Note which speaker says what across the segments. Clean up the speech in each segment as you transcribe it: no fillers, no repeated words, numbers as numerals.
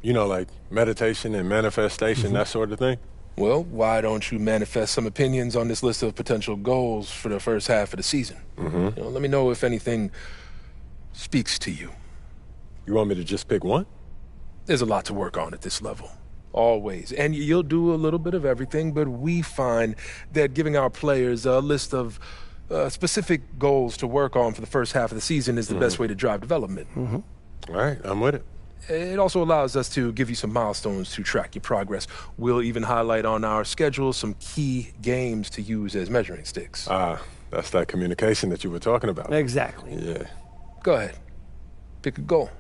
Speaker 1: You know, like meditation and manifestation, that sort of thing?
Speaker 2: Well, why don't you manifest some opinions on this list of potential goals for the first half of the season? Let me know if anything speaks to you.
Speaker 1: You want me to just pick one?
Speaker 2: There's a lot to work on at this level. Always. And you'll do a little bit of everything, but we find that giving our players a list of specific goals to work on for the first half of the season is the best way to drive development.
Speaker 1: All right, I'm with it.
Speaker 2: It also allows us to give you some milestones to track your progress. We'll even highlight on our schedule some key games to use as measuring sticks.
Speaker 1: That's that communication that you were talking about.
Speaker 3: Exactly.
Speaker 1: Yeah.
Speaker 2: Go ahead. Pick a goal.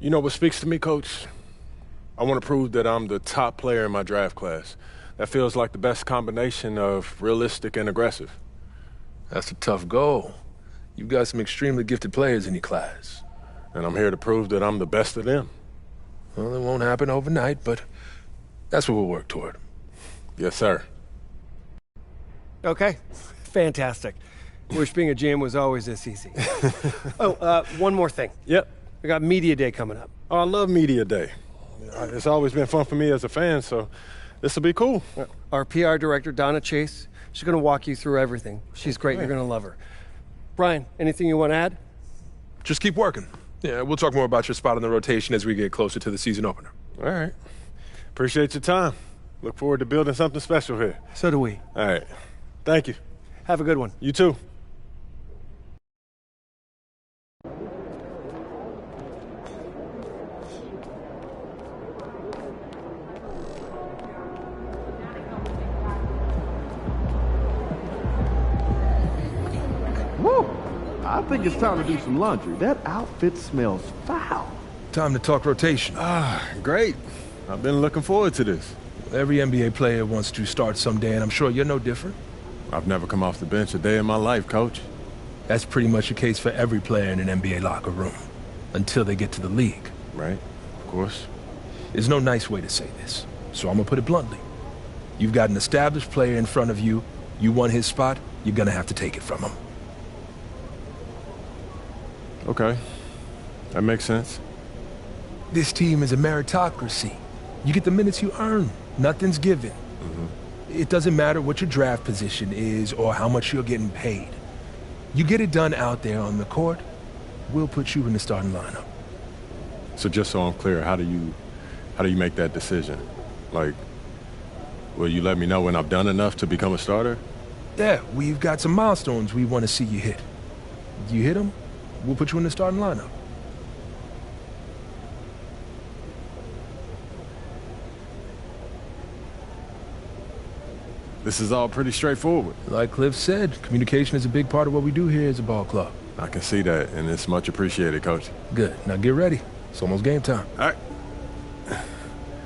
Speaker 1: You know what speaks to me, Coach? I want to prove that I'm the top player in my draft class. That feels like the best combination of realistic and aggressive.
Speaker 2: That's a tough goal. You've got some extremely gifted players in your class.
Speaker 1: And I'm here to prove that I'm the best of them.
Speaker 2: Well, it won't happen overnight, but that's what we'll work toward.
Speaker 1: Yes, sir.
Speaker 3: Okay, fantastic. Wish being a GM was always this easy. One more thing.
Speaker 1: Yep.
Speaker 3: We got Media Day coming up.
Speaker 1: Oh, I love Media Day. It's always been fun for me as a fan, so this will be cool.
Speaker 3: Our PR director, Donna Chase, she's going to walk you through everything. She's great. You're going to love her. Brian, anything you want to add?
Speaker 2: Just keep working. Yeah, we'll talk more about your spot in the rotation as we get closer to the season opener.
Speaker 1: All right. Appreciate your time. Look forward to building something special here.
Speaker 3: So do we.
Speaker 1: All right. Thank you.
Speaker 3: Have a good one.
Speaker 1: You too.
Speaker 4: Woo! I think it's time to do some laundry. That outfit smells foul.
Speaker 2: Time to talk rotation.
Speaker 1: Great. I've been looking forward to this.
Speaker 2: Every NBA player wants to start someday, and I'm sure you're no different.
Speaker 1: I've never come off the bench a day in my life, Coach.
Speaker 2: That's pretty much the case for every player in an NBA locker room, until they get to the league.
Speaker 1: Right, of course.
Speaker 2: There's no nice way to say this, so I'm gonna put it bluntly. You've got an established player in front of you. You want his spot, you're gonna have to take it from him.
Speaker 1: Okay, that makes sense.
Speaker 2: This team is a meritocracy. You get the minutes you earn. Nothing's given. It doesn't matter what your draft position is or how much you're getting paid. You get it done out there on the court, we'll put you in the starting lineup.
Speaker 1: So just so I'm clear, how do you make that decision? Like, will you let me know when I've done enough to become a starter?
Speaker 2: Yeah, we've got some milestones we want to see you hit. You hit them, we'll put you in the starting lineup.
Speaker 1: This is all pretty straightforward.
Speaker 2: Like Cliff said, communication is a big part of what we do here as a ball club.
Speaker 1: I can see that, and it's much appreciated, Coach.
Speaker 2: Good. Now get ready. It's almost game time.
Speaker 1: All right.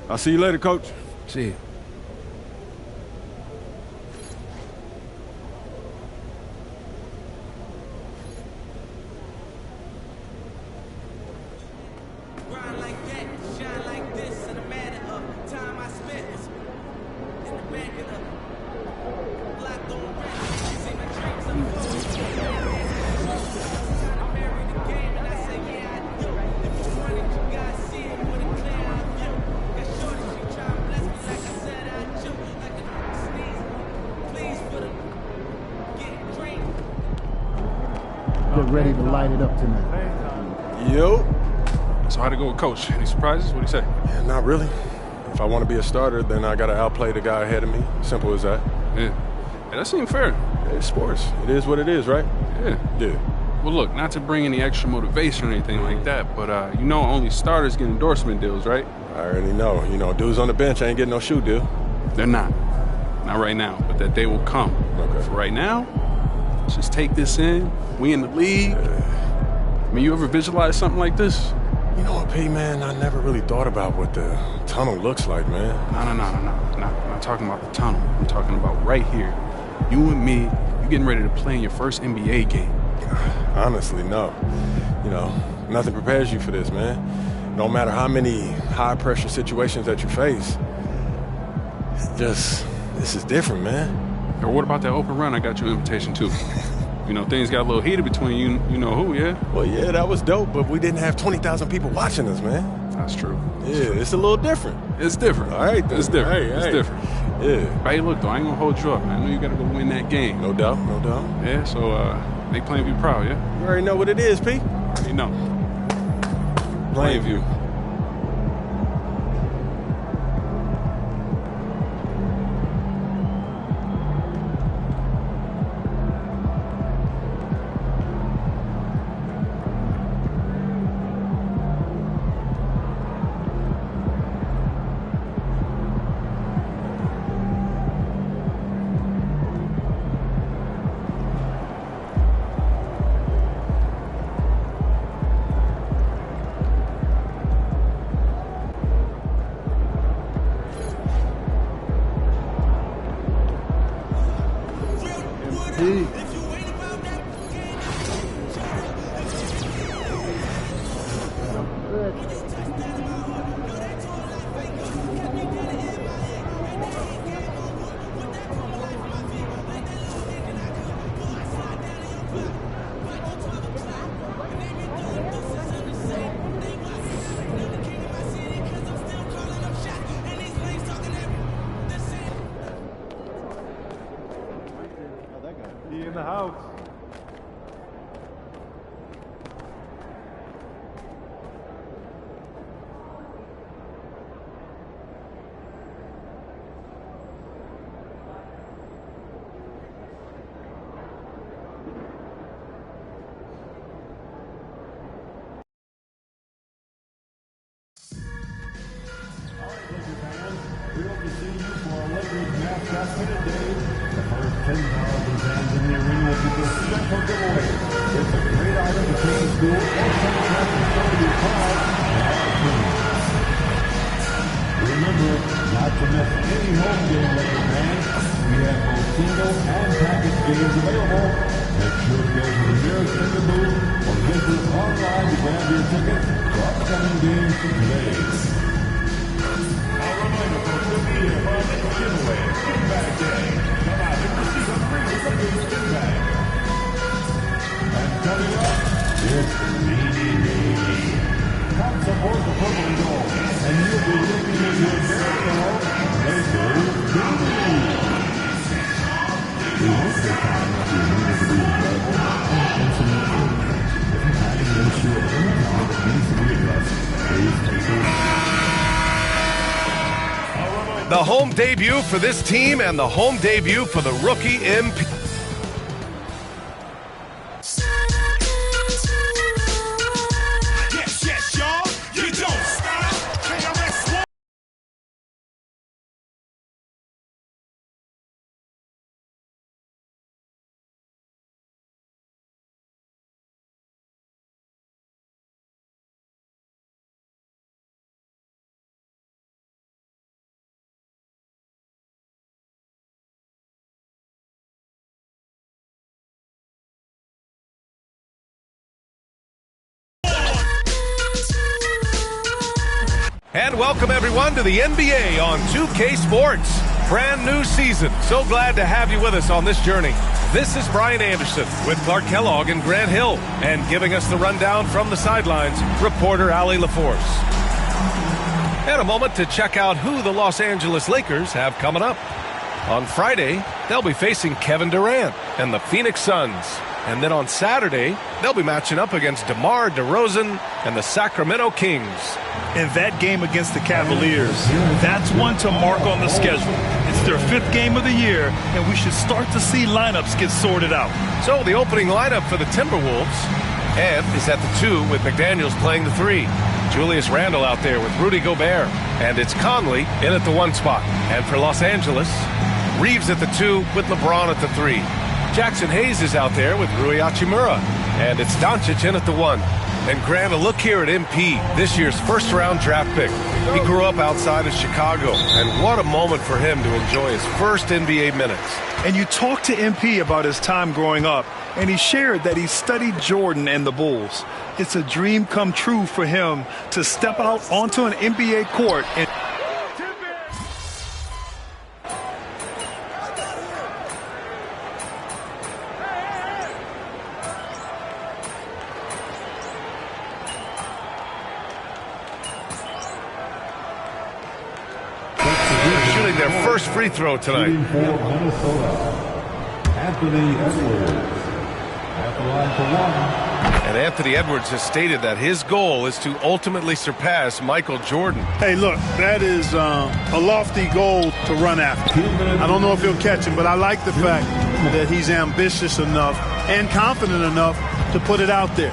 Speaker 1: I'll see you later, Coach.
Speaker 2: See you.
Speaker 4: Get ready to light it up tonight.
Speaker 1: Yo.
Speaker 5: So how'd it go with Coach? Any surprises? What'd he say?
Speaker 1: Yeah, not really. If I want to be a starter, then I got to outplay the guy ahead of me. Simple as that.
Speaker 5: Yeah. Hey, that seemed fair.
Speaker 1: It's sports. It is what it is, right?
Speaker 5: Yeah.
Speaker 1: Yeah.
Speaker 5: Well, look, not to bring any extra motivation or anything like that, but you know only starters get endorsement deals, right?
Speaker 1: I already know. You know, dudes on the bench ain't getting no shoe deal.
Speaker 5: They're not. Not right now, but that day will come.
Speaker 1: Okay.
Speaker 5: For right now, just take this in. We in the league. I mean, you ever visualize something like this?
Speaker 1: You know what, P, man? I never really thought about what the tunnel looks like, man.
Speaker 5: No. I'm not talking about the tunnel. I'm talking about right here. You and me, you getting ready to play in your first NBA game.
Speaker 1: Honestly, no. You know, nothing prepares you for this, man. No matter how many high-pressure situations that you face, this is different, man.
Speaker 5: Or what about that open run I got you an invitation to? You know, things got a little heated between you know who, yeah?
Speaker 1: Well, yeah, that was dope, but we didn't have 20,000 people watching us, man.
Speaker 5: That's true.
Speaker 1: Yeah, it's a little different.
Speaker 5: It's different.
Speaker 1: All right,
Speaker 5: it's different.
Speaker 1: Hey,
Speaker 5: it's different.
Speaker 1: Yeah.
Speaker 5: But hey, look, though, I ain't gonna hold you up, man. I know you gotta go win that game.
Speaker 1: No doubt, no doubt.
Speaker 5: Yeah, so they playing you proud, yeah?
Speaker 1: You already know what it is, P.
Speaker 5: You know.
Speaker 1: Plainview.
Speaker 6: In the house.
Speaker 7: We hope to see you for our Lakers mascot for today. The first 10,000 fans in the arena will get this special giveaway. It's a great item to take to school or send a friend to show your pride and our team. Remember not to miss any home game, Lakers fans. We have both single and package games available. Make sure to go to the nearest ticket booth or visit online to grab your tickets for upcoming games today. Giveaway, Skin Bag Day. Come out and receive a free Skin Bag. And coming up, it's Beanie Baby. Come support the purple and gold, and you'll be looking at your very own Lakers Beanie. We hope your time will be needed to be available and some information. If you're having an issue of any kind that needs to be addressed, please take care.
Speaker 8: The home debut for this team and the home debut for the rookie MP.
Speaker 7: Yes, y'all. You don't stop. KRS-One.
Speaker 8: And welcome everyone to the NBA on 2K Sports. Brand new season. So glad to have you with us on this journey. This is Brian Anderson with Clark Kellogg and Grant Hill. And giving us the rundown from the sidelines, reporter Allie LaForce. And a moment to check out who the Los Angeles Lakers have coming up. On Friday, they'll be facing Kevin Durant and the Phoenix Suns. And then on Saturday, they'll be matching up against DeMar DeRozan and the Sacramento Kings.
Speaker 9: And that game against the Cavaliers, that's one to mark on the schedule. It's their 5th game of the year, and we should start to see lineups get sorted out.
Speaker 8: So the opening lineup for the Timberwolves, Ed is at the 2 with McDaniels playing the 3. Julius Randle out there with Rudy Gobert. And it's Conley in at the 1 spot. And for Los Angeles, Reeves at the 2 with LeBron at the 3. Jackson Hayes is out there with Rui Hachimura. And it's Doncic in at the 1. And Grant, a look here at MP, this year's first-round draft pick. He grew up outside of Chicago, and what a moment for him to enjoy his first NBA minutes.
Speaker 9: And you talked to MP about his time growing up, and he shared that he studied Jordan and the Bulls. It's a dream come true for him to step out onto an NBA court and
Speaker 8: shooting their first free throw tonight.
Speaker 7: For Minnesota, Anthony Edwards at the line for one.
Speaker 8: And Anthony Edwards has stated that his goal is to ultimately surpass Michael Jordan.
Speaker 6: Hey, look, that is a lofty goal to run after. I don't know if he'll catch him, but I like the fact that he's ambitious enough and confident enough to put it out there.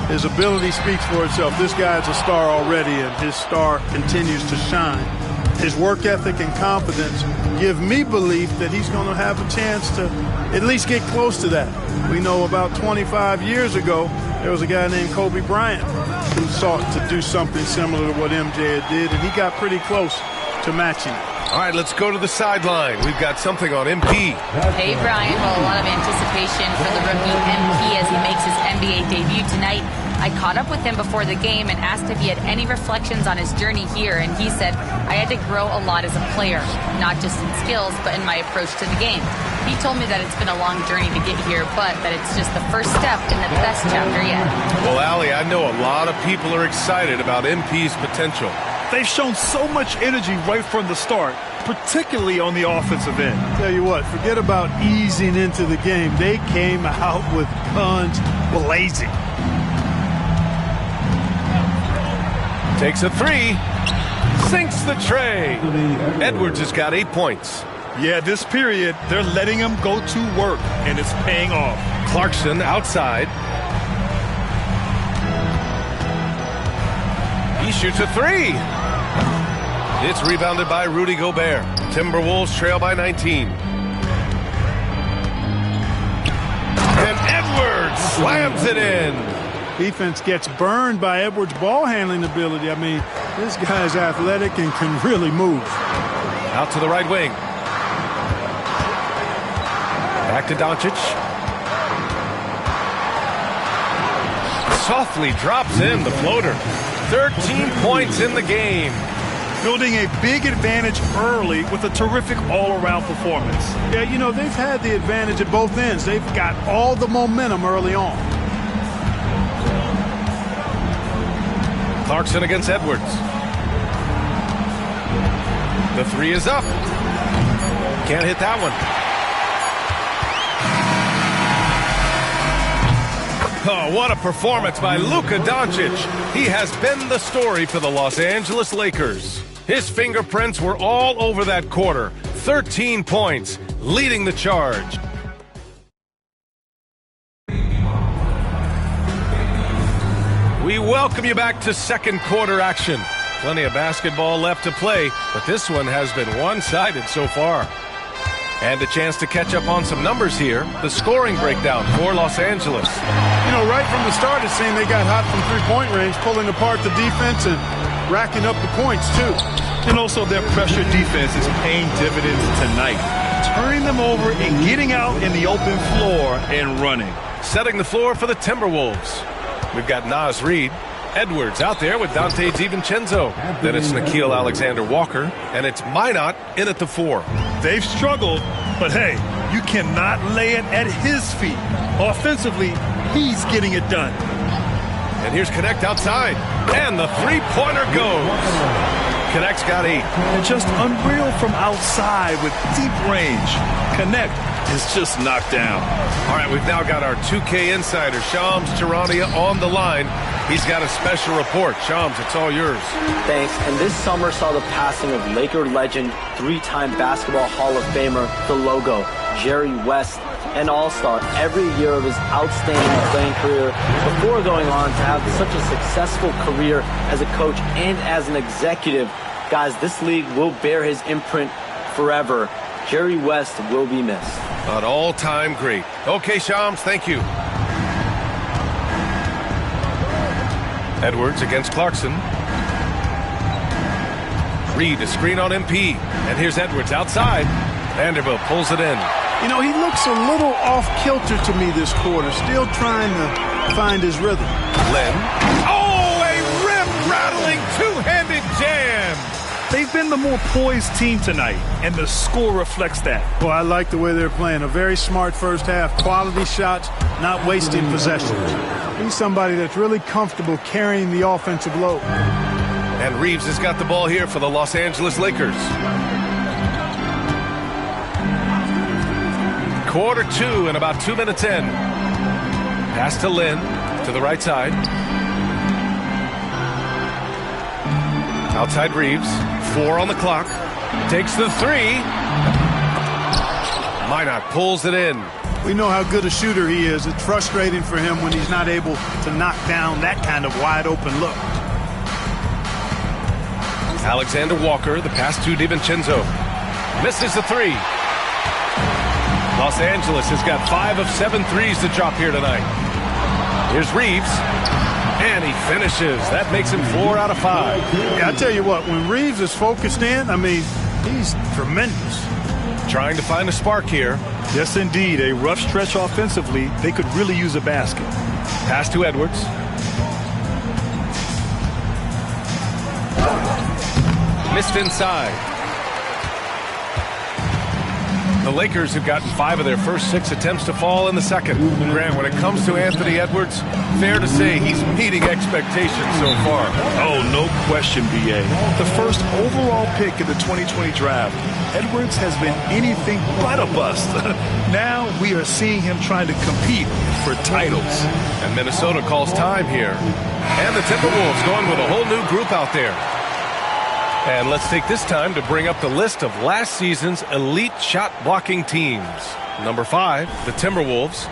Speaker 6: His ability speaks for itself. This guy's a star already, and his star continues to shine. His work ethic and confidence give me belief that he's going to have a chance to at least get close to that. We know about 25 years ago, there was a guy named Kobe Bryant who sought to do something similar to what MJ did, and he got pretty close to matching it.
Speaker 8: All right, let's go to the sideline. We've got something on MP.
Speaker 10: Hey, Brian. Well, a lot of anticipation for the rookie MP as he makes his NBA debut tonight. I caught up with him before the game and asked if he had any reflections on his journey here, and he said, I had to grow a lot as a player, not just in skills, but in my approach to the game. He told me that it's been a long journey to get here, but that it's just the first step in the best chapter yet.
Speaker 8: Well, Allie, I know a lot of people are excited about MP's potential.
Speaker 9: they've shown so much energy right from the start, particularly on the offensive end.
Speaker 6: Tell you what, forget about easing into the game. They came out with guns blazing.
Speaker 8: Takes a three. Sinks the tray. Edwards has got 8 points.
Speaker 9: Yeah, this period, they're letting him go to work, and it's paying off.
Speaker 8: Clarkson outside. He shoots a three. It's rebounded by Rudy Gobert. Timberwolves trail by 19. And Edwards slams it in.
Speaker 6: Defense gets burned by Edwards' ball handling ability. I mean, this guy's athletic and can really move.
Speaker 8: Out to the right wing. Back to Doncic. Softly drops in the floater. 13 points in the game.
Speaker 9: Building a big advantage early with a terrific all-around performance.
Speaker 6: Yeah, you know, they've had the advantage at both ends. They've got all the momentum early on.
Speaker 8: Clarkson against Edwards. The three is up. Can't hit that one. Oh, what a performance by Luka Doncic. He has been the story for the Los Angeles Lakers. His fingerprints were all over that quarter. 13 points, leading the charge. We welcome you back to second quarter action. Plenty of basketball left to play, but this one has been one-sided so far. And a chance to catch up on some numbers here. The scoring breakdown for Los Angeles.
Speaker 6: You know, right from the start, it seemed they got hot from three-point range, pulling apart the defense and racking up the points, too.
Speaker 9: And also their pressure defense is paying dividends tonight. Turning them over and getting out in the open floor and running.
Speaker 8: Setting the floor for the Timberwolves. We've got Naz Reid. Edwards out there with Dante DiVincenzo. Then it's Nickeil Alexander-Walker, and it's Minot in at the 4.
Speaker 9: They've struggled, but hey, you cannot lay it at his feet. Offensively, he's getting it done.
Speaker 8: And here's Connect outside, and the three-pointer goes. Connect's got 8.
Speaker 9: And just unreal from outside with deep range. Connect is just knocked down.
Speaker 8: All right, we've now got our 2K insider, Shams Charania, on the line. He's got a special report. Shams, it's all yours.
Speaker 11: Thanks. And this summer saw the passing of Laker legend, 3-time Basketball Hall of Famer, the logo, Jerry West, an all-star every year of his outstanding playing career before going on to have such a successful career as a coach and as an executive. Guys, this league will bear his imprint forever. Jerry West will be missed.
Speaker 8: An all-time great. Okay, Shams, thank you. Edwards against Clarkson. Reed, a screen on MP. And here's Edwards outside. Vanderbilt pulls it in.
Speaker 6: You know, he looks a little off-kilter to me this quarter, still trying to find his rhythm.
Speaker 8: Lynn. Oh, a rim-rattling two-handed jam.
Speaker 9: They've been the more poised team tonight, and the score reflects that.
Speaker 6: Well, I like the way they're playing. A very smart first half. Quality shots, not wasting possessions. He's somebody that's really comfortable carrying the offensive load.
Speaker 8: And Reeves has got the ball here for the Los Angeles Lakers. Quarter 2 and about 2 minutes in. Pass to Lynn to the right side. Outside Reeves. 4 on the clock. Takes the 3. Minot pulls it in.
Speaker 6: We know how good a shooter he is. It's frustrating for him when he's not able to knock down that kind of wide open look.
Speaker 8: Alexander Walker, the pass to DiVincenzo. Misses the 3. Los Angeles has got 5 of 7 threes to drop here tonight. Here's Reeves. And he finishes. That makes him 4 out of 5.
Speaker 6: Yeah, I tell you what, when Reeves is focused in, I mean, he's tremendous.
Speaker 8: Trying to find a spark here.
Speaker 9: Yes, indeed. A rough stretch offensively. They could really use a basket.
Speaker 8: Pass to Edwards. Missed inside. The Lakers have gotten 5 of their first 6 attempts to fall in the second. Grant, when it comes to Anthony Edwards, fair to say he's meeting expectations so far.
Speaker 9: Oh, no question, B.A. The first overall pick in the 2020 draft, Edwards has been anything but a bust. Now we are seeing him trying to compete for titles.
Speaker 8: And Minnesota calls time here. And the Timberwolves going with a whole new group out there. And let's take this time to bring up the list of last season's elite shot blocking teams. Number 5, the Timberwolves.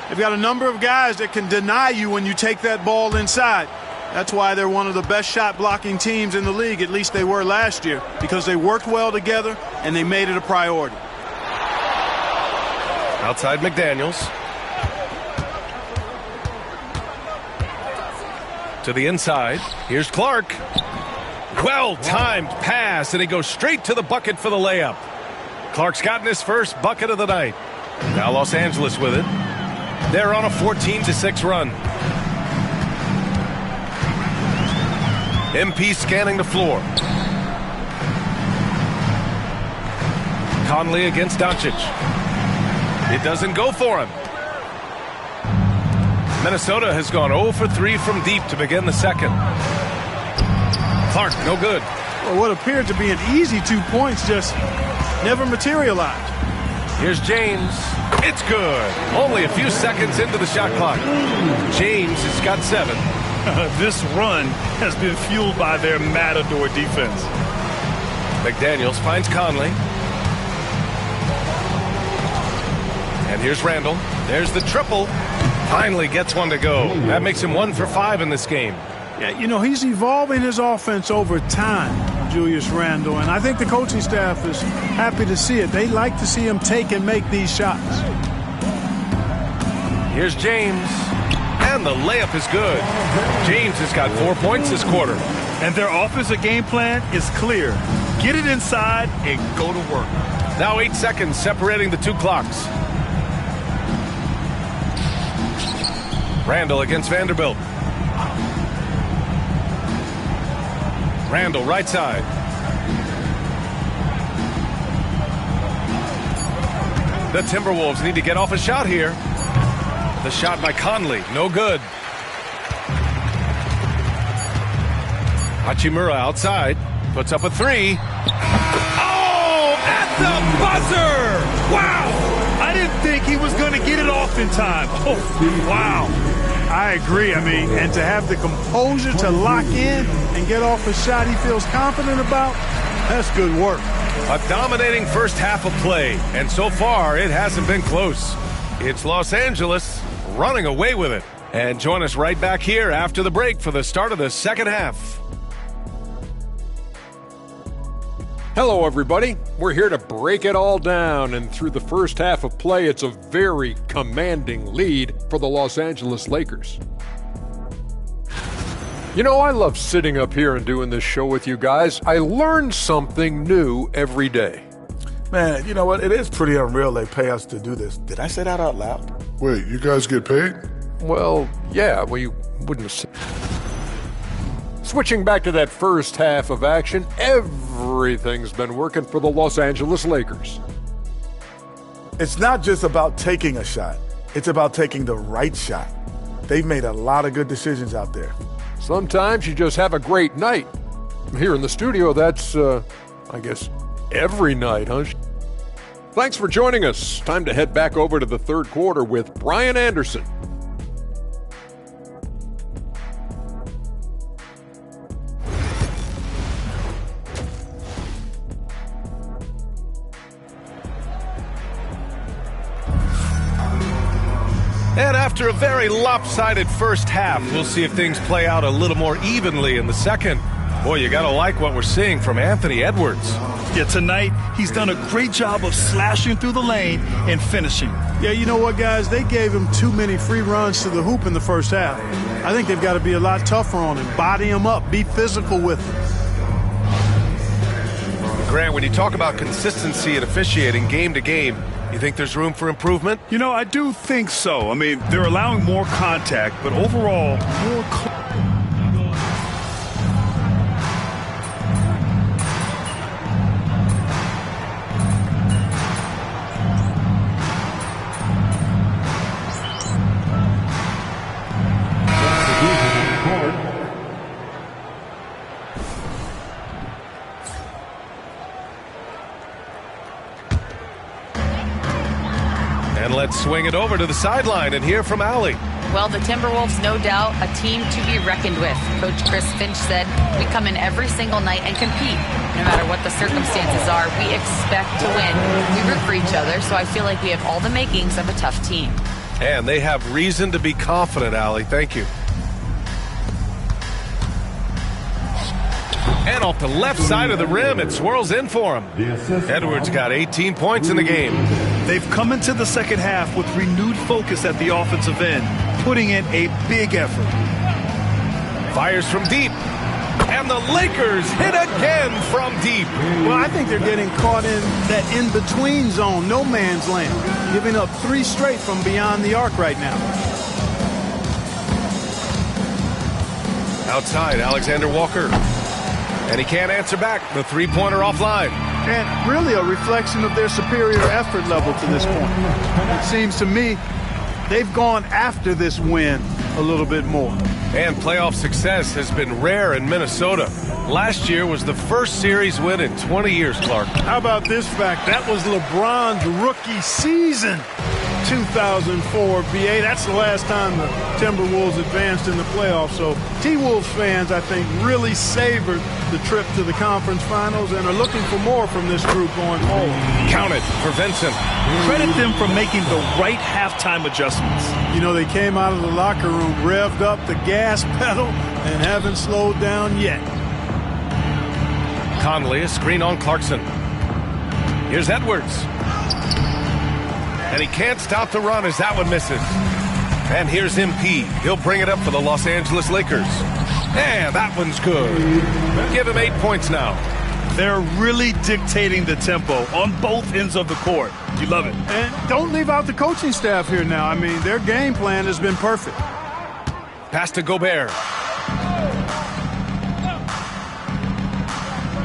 Speaker 6: They've got a number of guys that can deny you when you take that ball inside. That's why they're one of the best shot blocking teams in the league, at least they were last year, because they worked well together and they made it a priority.
Speaker 8: Outside McDaniels. To the inside. Here's Clark. Well-timed pass, and he goes straight to the bucket for the layup. Clark's gotten his first bucket of the night. Now Los Angeles with it. They're on a 14-6 run. MP scanning the floor. Conley against Doncic. It doesn't go for him. Minnesota has gone 0 for 3 from deep to begin the second. Clark, no good.
Speaker 6: Well, what appeared to be an easy 2 points just never materialized.
Speaker 8: Here's James. It's good. Only a few seconds into the shot clock. James has got 7.
Speaker 9: This run has been fueled by their Matador defense.
Speaker 8: McDaniels finds Conley. And here's Randall. There's the triple. Finally gets one to go. That makes him 1 for 5 in this game.
Speaker 6: Yeah, you know, he's evolving his offense over time, Julius Randle, and I think the coaching staff is happy to see it. They like to see him take and make these shots.
Speaker 8: Here's James, and the layup is good. James has got 4 points this quarter.
Speaker 9: And their offensive game plan is clear. Get it inside and go to work.
Speaker 8: Now 8 seconds separating the 2 clocks. Randall against Vanderbilt. Randall, right side. The Timberwolves need to get off a shot here. The shot by Conley, no good. Hachimura outside, puts up a 3. Oh, at the buzzer! Wow!
Speaker 9: I didn't think he was going to get it off in time. Oh, wow.
Speaker 6: I agree. I mean, and to have the composure to lock in and get off a shot he feels confident about, that's good work.
Speaker 8: A dominating first half of play, and so far it hasn't been close. It's Los Angeles running away with it. And join us right back here after the break for the start of the second half.
Speaker 12: Hello, everybody. We're here to break it all down, and through the first half of play, it's a very commanding lead for the Los Angeles Lakers. You know, I love sitting up here and doing this show with you guys. I learn something new every day.
Speaker 9: Man, you know what? It is pretty unreal they pay us to do this. Did I say that out loud?
Speaker 13: Wait, you guys get paid?
Speaker 12: Well, yeah, well, you wouldn't have. Switching back to that first half of action, everything's been working for the Los Angeles Lakers.
Speaker 9: It's not just about taking a shot. It's about taking the right shot. They've made a lot of good decisions out there.
Speaker 12: Sometimes you just have a great night. Here in the studio, that's, I guess, every night, huh? Thanks for joining us. Time to head back over to the third quarter with Brian Anderson.
Speaker 8: And after a very lopsided first half, we'll see if things play out a little more evenly in the second. Boy, you got to like what we're seeing from Anthony Edwards.
Speaker 9: Yeah, tonight, he's done a great job of slashing through the lane and finishing.
Speaker 6: Yeah, you know what, guys? They gave him too many free runs to the hoop in the first half. I think they've got to be a lot tougher on him. Body him up. Be physical with him.
Speaker 8: Grant, when you talk about consistency and officiating game to game, you think there's room for improvement?
Speaker 9: You know, I do think so. I mean, they're allowing more contact, but overall, more...
Speaker 8: And let's swing it over to the sideline and hear from Allie.
Speaker 10: Well, the Timberwolves, no doubt, a team to be reckoned with. Coach Chris Finch said, we come in every single night and compete. No matter what the circumstances are, we expect to win. We root for each other, so I feel like we have all the makings of a tough team.
Speaker 8: And they have reason to be confident, Allie. Thank you. And off the left side of the rim, it swirls in for him. Edwards got 18 points in the game.
Speaker 9: They've come into the second half with renewed focus at the offensive end, putting in a big effort.
Speaker 8: Fires from deep. And the Lakers hit again from deep.
Speaker 6: Well, I think they're getting caught in that in-between zone, no man's land, giving up 3 straight from beyond the arc right now.
Speaker 8: Outside, Alexander Walker. And he can't answer back. The three-pointer offline.
Speaker 6: And really a reflection of their superior effort level to this point. It seems to me they've gone after this win a little bit more.
Speaker 8: And playoff success has been rare in Minnesota. Last year was the first series win in 20 years, Clark.
Speaker 6: How about this fact? That was LeBron's rookie season. 2004 BA. That's the last time the Timberwolves advanced in the playoffs. So T-Wolves fans, I think, really savored the trip to the conference finals and are looking for more from this group going forward.
Speaker 8: Counted for Vincent.
Speaker 9: Credit them for making the right halftime adjustments.
Speaker 6: You know, they came out of the locker room, revved up the gas pedal, and haven't slowed down yet.
Speaker 8: Conley, a screen on Clarkson. Here's Edwards. And he can't stop the run as that one misses. And here's MP. He'll bring it up for the Los Angeles Lakers. And that one's good. Give him 8 points now.
Speaker 9: They're really dictating the tempo on both ends of the court. You love it.
Speaker 6: And don't leave out the coaching staff here now. I mean, their game plan has been perfect.
Speaker 8: Pass to Gobert.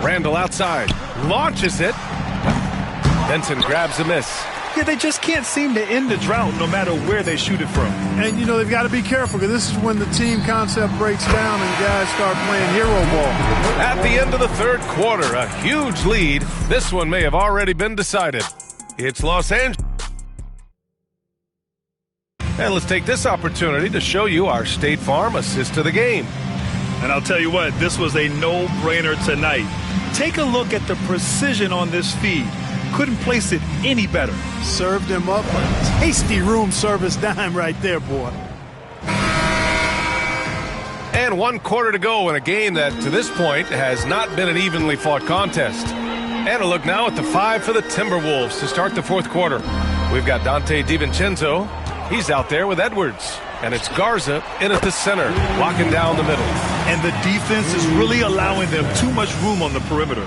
Speaker 8: Randall outside. Launches it. Benson grabs a miss.
Speaker 9: Yeah, they just can't seem to end the drought no matter where they shoot it from.
Speaker 6: And, you know, they've got to be careful because this is when the team concept breaks down and guys start playing hero ball.
Speaker 8: At the end of the third quarter, a huge lead. This one may have already been decided. It's Los Angeles. And let's take this opportunity to show you our State Farm assist to the game.
Speaker 9: And I'll tell you what, this was a no-brainer tonight. Take a look at the precision on this feed. Couldn't place it any better.
Speaker 6: Served him up a tasty room service dime right there, boy.
Speaker 8: And 1 quarter to go in a game that, to this point, has not been an evenly fought contest. And a look now at the 5 for the Timberwolves to start the fourth quarter. We've got Dante DiVincenzo. He's out there with Edwards. And it's Garza in at the center, locking down the middle.
Speaker 9: and the defense is really allowing them too much room on the perimeter.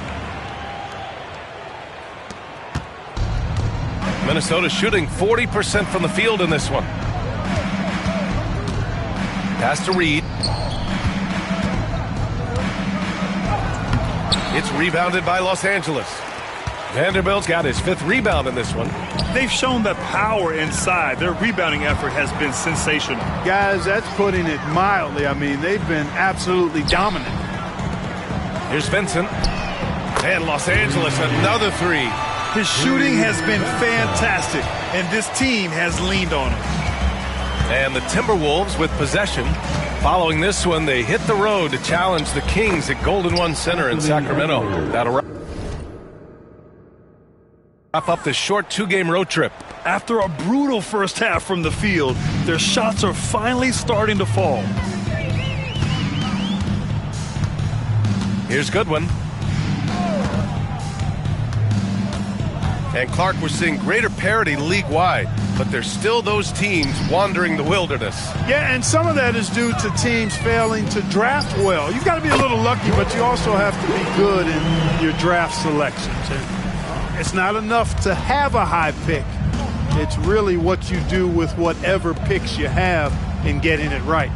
Speaker 8: Minnesota shooting 40% from the field in this one. Pass to Reed. It's rebounded by Los Angeles. Vanderbilt's got his 5th rebound in this one.
Speaker 9: They've shown the power inside. Their rebounding effort has been sensational.
Speaker 6: Guys, that's putting it mildly. I mean, they've been absolutely dominant.
Speaker 8: Here's Vincent. And Los Angeles, another 3.
Speaker 9: His shooting has been fantastic, and this team has leaned on him.
Speaker 8: And the Timberwolves with possession. Following this one, they hit the road to challenge the Kings at Golden One Center in Sacramento. That'll wrap up this short 2-game road trip.
Speaker 9: After a brutal first half from the field, their shots are finally starting to fall.
Speaker 8: Here's Goodwin. And Clark, we're seeing greater parity league-wide, but there's still those teams wandering the wilderness.
Speaker 6: Yeah, and some of that is due to teams failing to draft well. You've got to be a little lucky, but you also have to be good in your draft selections. And it's not enough to have a high pick. It's really what you do with whatever picks you have in getting it right.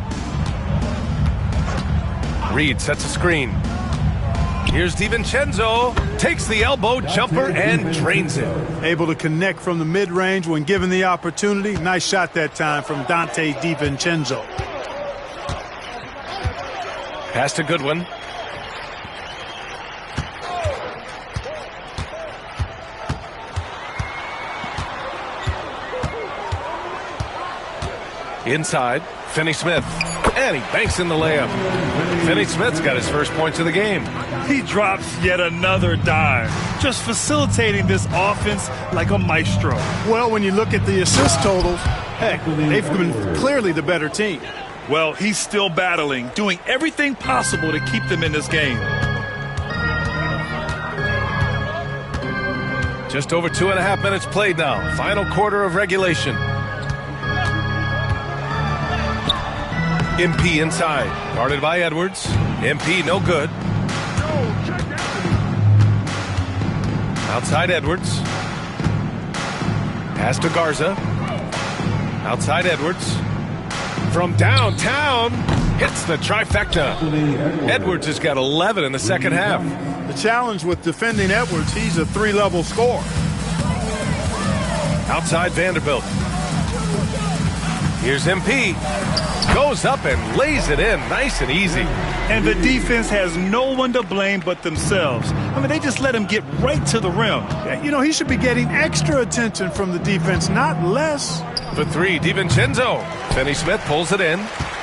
Speaker 8: Reed sets a screen. Here's DiVincenzo, takes the elbow jumper and drains it.
Speaker 6: Able to connect from the mid-range when given the opportunity. Nice shot that time from Dante DiVincenzo.
Speaker 8: Pass to Goodwin. Inside, Finney-Smith. And he banks in the layup. Finney-Smith's got his first points of the game.
Speaker 9: He drops yet another dime, just facilitating this offense like a maestro.
Speaker 6: Well, when you look at the assist totals, heck, they've been clearly the better team.
Speaker 9: Well, he's still battling, doing everything possible to keep them in this game.
Speaker 8: Just over 2.5 minutes played now. Final quarter of regulation. MP inside, guarded by Edwards. MP no good. Outside Edwards. Pass to Garza. Outside Edwards. From downtown, hits the trifecta. Edwards has got 11 in the second half.
Speaker 6: The challenge with defending Edwards, he's a 3-level scorer.
Speaker 8: Outside Vanderbilt. Here's MP. Goes up and lays it in nice and easy.
Speaker 9: And the defense has no one to blame but themselves. I mean, they just let him get right to the rim.
Speaker 6: You know, he should be getting extra attention from the defense, not less.
Speaker 8: For 3, DiVincenzo. Finney-Smith pulls it in.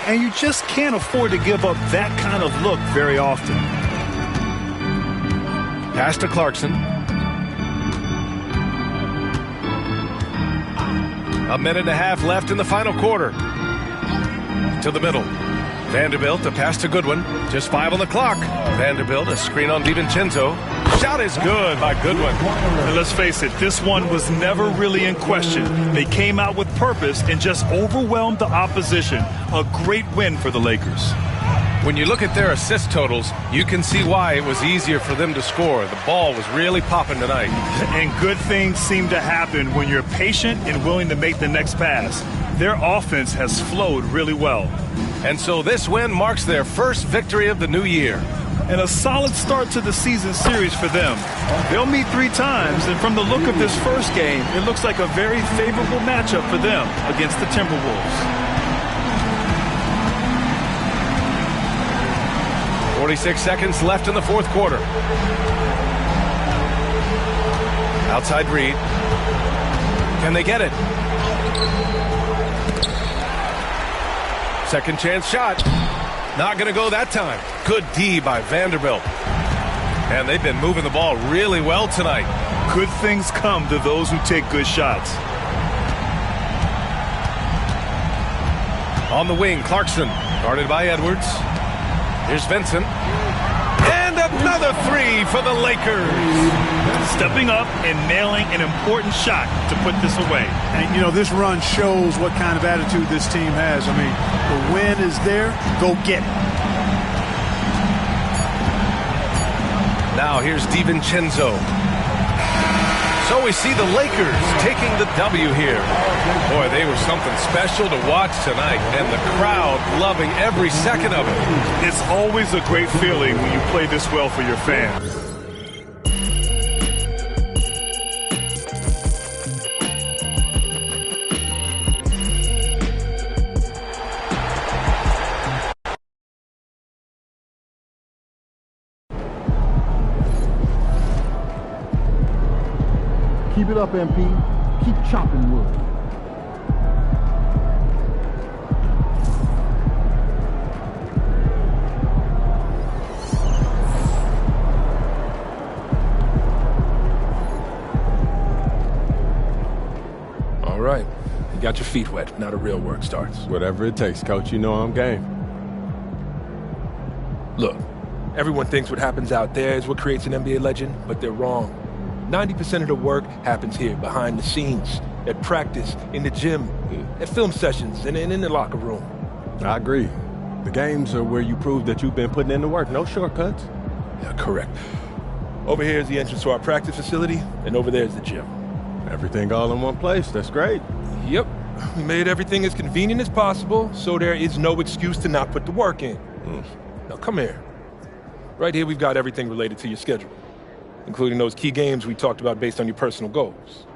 Speaker 9: And you just can't afford to give up that kind of look very often.
Speaker 8: Pass to Clarkson. A minute and a half left in the final quarter. To the middle. Vanderbilt, a pass to Goodwin. Just 5 on the clock. Vanderbilt, a screen on DiVincenzo. Shot is good by Goodwin.
Speaker 9: And let's face it, this one was never really in question. They came out with purpose and just overwhelmed the opposition. A great win for the Lakers.
Speaker 8: When you look at their assist totals, you can see why it was easier for them to score. The ball was really popping tonight.
Speaker 9: And good things seem to happen when you're patient and willing to make the next pass. Their offense has flowed really well.
Speaker 8: And so this win marks their first victory of the new year.
Speaker 9: And a solid start to the season series for them. They'll meet 3 times, and from the look of this first game, it looks like a very favorable matchup for them against the Timberwolves.
Speaker 8: 46 seconds left in the fourth quarter. Outside Reed. Can they get it? Second chance shot. Not going to go that time. Good D by Vanderbilt. And they've been moving the ball really well tonight.
Speaker 9: Good things come to those who take good shots.
Speaker 8: On the wing, Clarkson, guarded by Edwards. Here's Vincent. And another 3 for the Lakers.
Speaker 9: Stepping up and nailing an important shot to put this away.
Speaker 6: And, you know, this run shows what kind of attitude this team has. I mean, the win is there. Go get it.
Speaker 8: Now here's DiVincenzo. So we see the Lakers taking the W here. Boy, they were something special to watch tonight, and the crowd loving every second of it.
Speaker 9: It's always a great feeling when you play this well for your fans.
Speaker 4: Keep it up, MP. Keep chopping wood.
Speaker 2: All right. You got your feet wet. Now the real work starts.
Speaker 1: Whatever it takes, Coach. You know I'm game.
Speaker 2: Look, everyone thinks what happens out there is what creates an NBA legend, but they're wrong. 90% of the work happens here, behind the scenes, at practice, in the gym, at film sessions, and in the locker room.
Speaker 1: I agree. The games are where you prove that you've been putting in the work. No shortcuts.
Speaker 2: Yeah, correct. Over here is the entrance to our practice facility, and over there is the gym.
Speaker 1: Everything all in one place. That's great.
Speaker 2: Yep. We made everything as convenient as possible, so there is no excuse to not put the work in. Now, come here. Right here, we've got everything related to your schedule, including those key games we talked about based on your personal goals.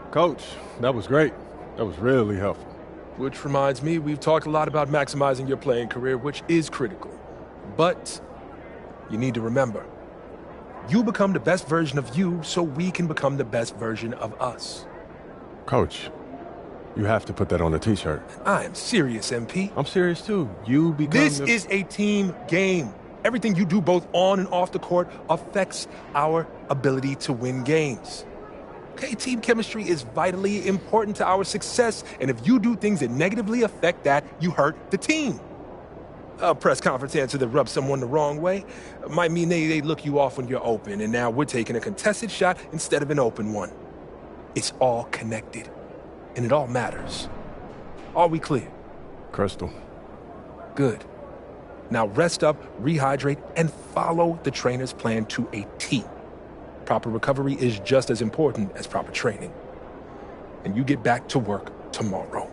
Speaker 1: Coach, that was great. That was really helpful.
Speaker 2: Which reminds me, we've talked a lot about maximizing your playing career, which is critical. But you need to remember, you become the best version of you so we can become the best version of us.
Speaker 1: Coach, you have to put that on a t-shirt.
Speaker 2: I am serious, MP.
Speaker 1: I'm serious too. You become
Speaker 2: This is a team game. Everything you do both on and off the court affects our ability to win games. Okay, team chemistry is vitally important to our success, and if you do things that negatively affect that, you hurt the team. A press conference answer that rubs someone the wrong way might mean they look you off when you're open, and now we're taking a contested shot instead of an open one. It's all connected, and it all matters. Are we clear?
Speaker 1: Crystal.
Speaker 2: Good. Now rest up, rehydrate, and follow the trainer's plan to a T. Proper recovery is just as important as proper training. And you get back to work tomorrow.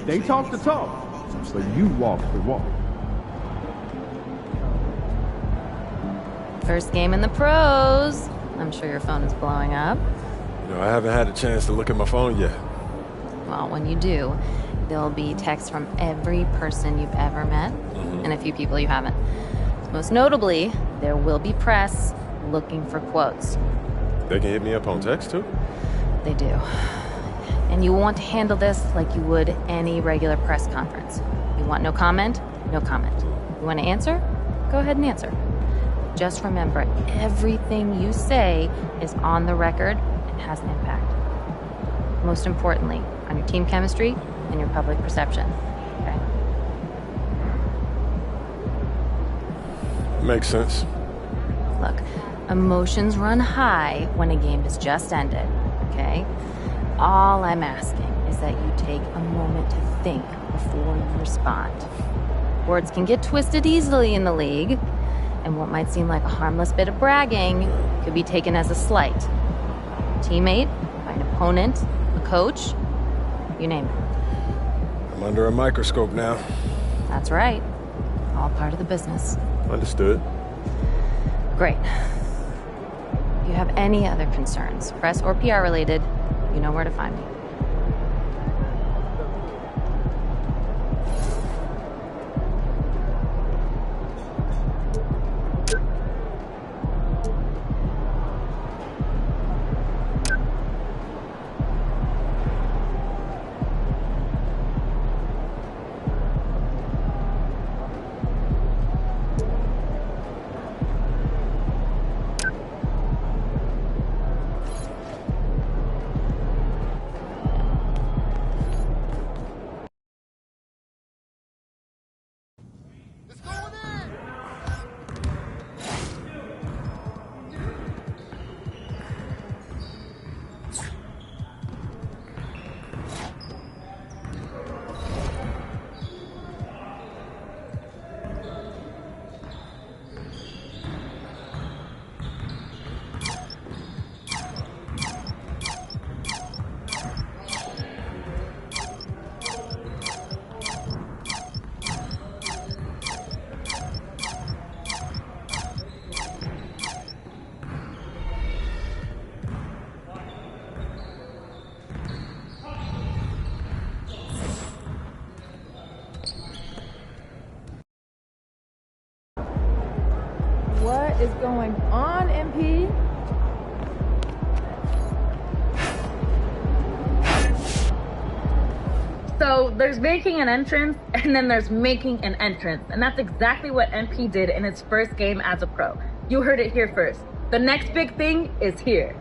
Speaker 4: They talk the talk, but you walk the walk.
Speaker 10: First game in the pros. I'm sure your phone is blowing up.
Speaker 1: You know, I haven't had a chance to look at my phone yet.
Speaker 10: Well, when you do, there'll be texts from every person you've ever met and a few people you haven't. Most notably, there will be press looking for quotes.
Speaker 1: They can hit me up on text too?
Speaker 10: They do. And you want to handle this like you would any regular press conference. You want no comment? No comment. You want to answer? go ahead and answer. Just remember, everything you say is on the record and has an impact. Most importantly, on your team chemistry and your public perception. Okay?
Speaker 1: Makes sense.
Speaker 10: Look, emotions run high when a game has just ended, okay? All I'm asking is that you take a moment to think before you respond. Words can get twisted easily in the league, and what might seem like a harmless bit of bragging could be taken as a slight. A teammate, by an opponent, a coach, you name it.
Speaker 1: I'm under a microscope now.
Speaker 10: That's right. All part of the business.
Speaker 1: Understood.
Speaker 10: Great. If you have any other concerns, press or PR related, you know where to find me.
Speaker 13: What is going on, MP?
Speaker 14: So there's making an entrance, and then there's making an entrance. And that's exactly what MP did in his first game as a pro. You heard it here first. The next big thing is here.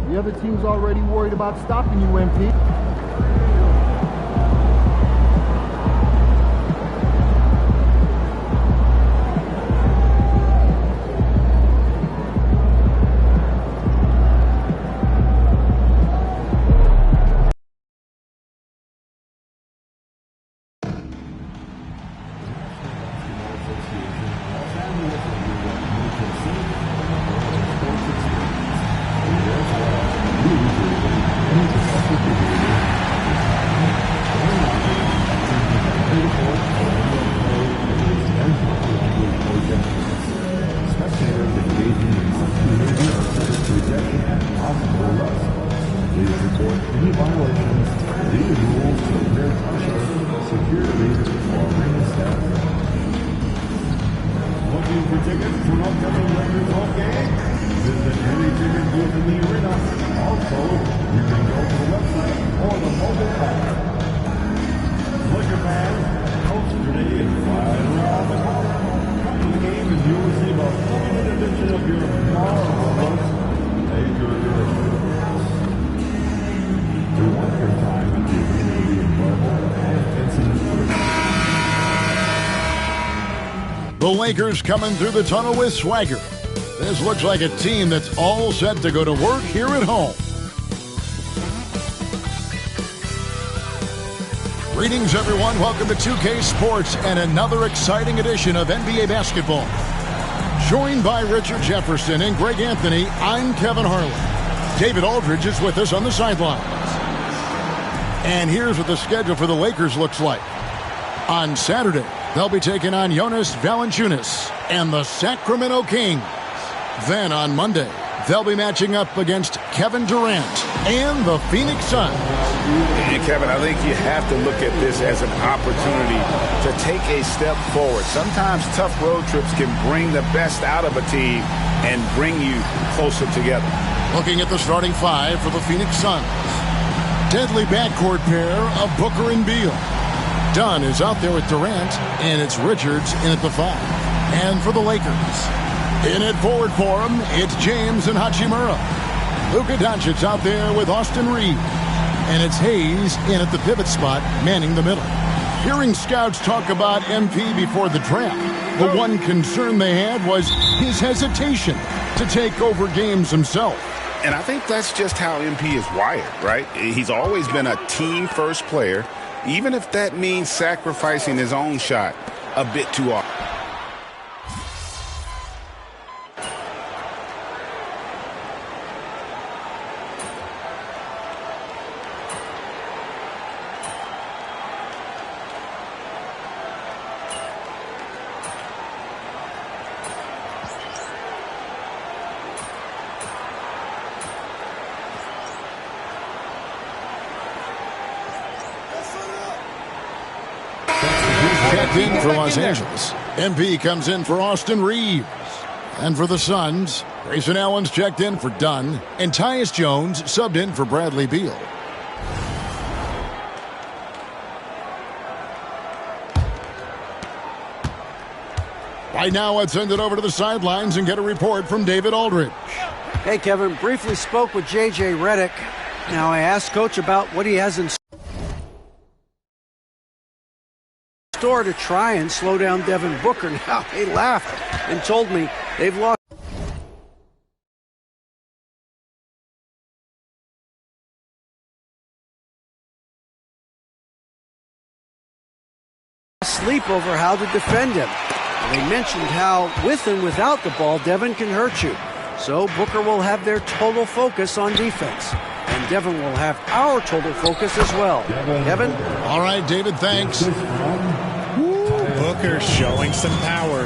Speaker 4: The other team's already worried about stopping you, MP.
Speaker 7: Thank you. tickets to an upcoming Lakers home game, visit any ticket booth in the arena. Also, you can go to the website or the mobile app. Laker fans, Coach today is right around the corner. Come to the game and you'll receive a limited edition of your marvelous Laker jersey. To one your time at the Community Bubble and
Speaker 15: The Lakers coming through the tunnel with swagger. This looks like a team that's all set to go to work here at home. Greetings, everyone. Welcome to 2K Sports and another exciting edition of NBA basketball. Joined by Richard Jefferson and Greg Anthony, I'm Kevin Harlan. David Aldridge is with us on the sidelines. And here's what the schedule for the Lakers looks like. On Saturday, they'll be taking on Jonas Valanciunas and the Sacramento Kings. Then on Monday, they'll be matching up against Kevin Durant and the Phoenix Suns.
Speaker 16: And Kevin, I think you have to look at this as an opportunity to take a step forward. Sometimes tough road trips can bring the best out of a team and bring you closer together.
Speaker 15: Looking at the starting five for the Phoenix Suns. Deadly backcourt pair of Booker and Beal. Dunn is out there with Durant, and it's Richards in at the five. And for the Lakers, in at forward for him, it's James and Hachimura. Luka Doncic out there with Austin Reeves. And it's Hayes in at the pivot spot, manning the middle. Hearing scouts talk about MP before the draft, the one concern they had was his hesitation to take over games himself.
Speaker 16: And I think that's just how MP is wired, right? He's always been a team-first player, even if that means sacrificing his own shot a bit too often.
Speaker 15: Checked in for Los Angeles. MP comes in for Austin Reeves. And for the Suns, Grayson Allen's checked in for Dunn. And Tyus Jones subbed in for Bradley Beal. Right now, let's send it over to the sidelines and get a report from David Aldridge.
Speaker 17: Hey, Kevin, briefly spoke with J.J. Redick. Now, I asked Coach about what he has in store to try and slow down Devin Booker. Now, they laughed and told me they've lost sleep over how to defend him. They mentioned how with and without the ball, Devin can hurt you. So Booker will have their total focus on defense. And Devin will have our total focus as well. Kevin?
Speaker 15: All right, David, thanks.
Speaker 18: Booker showing some power.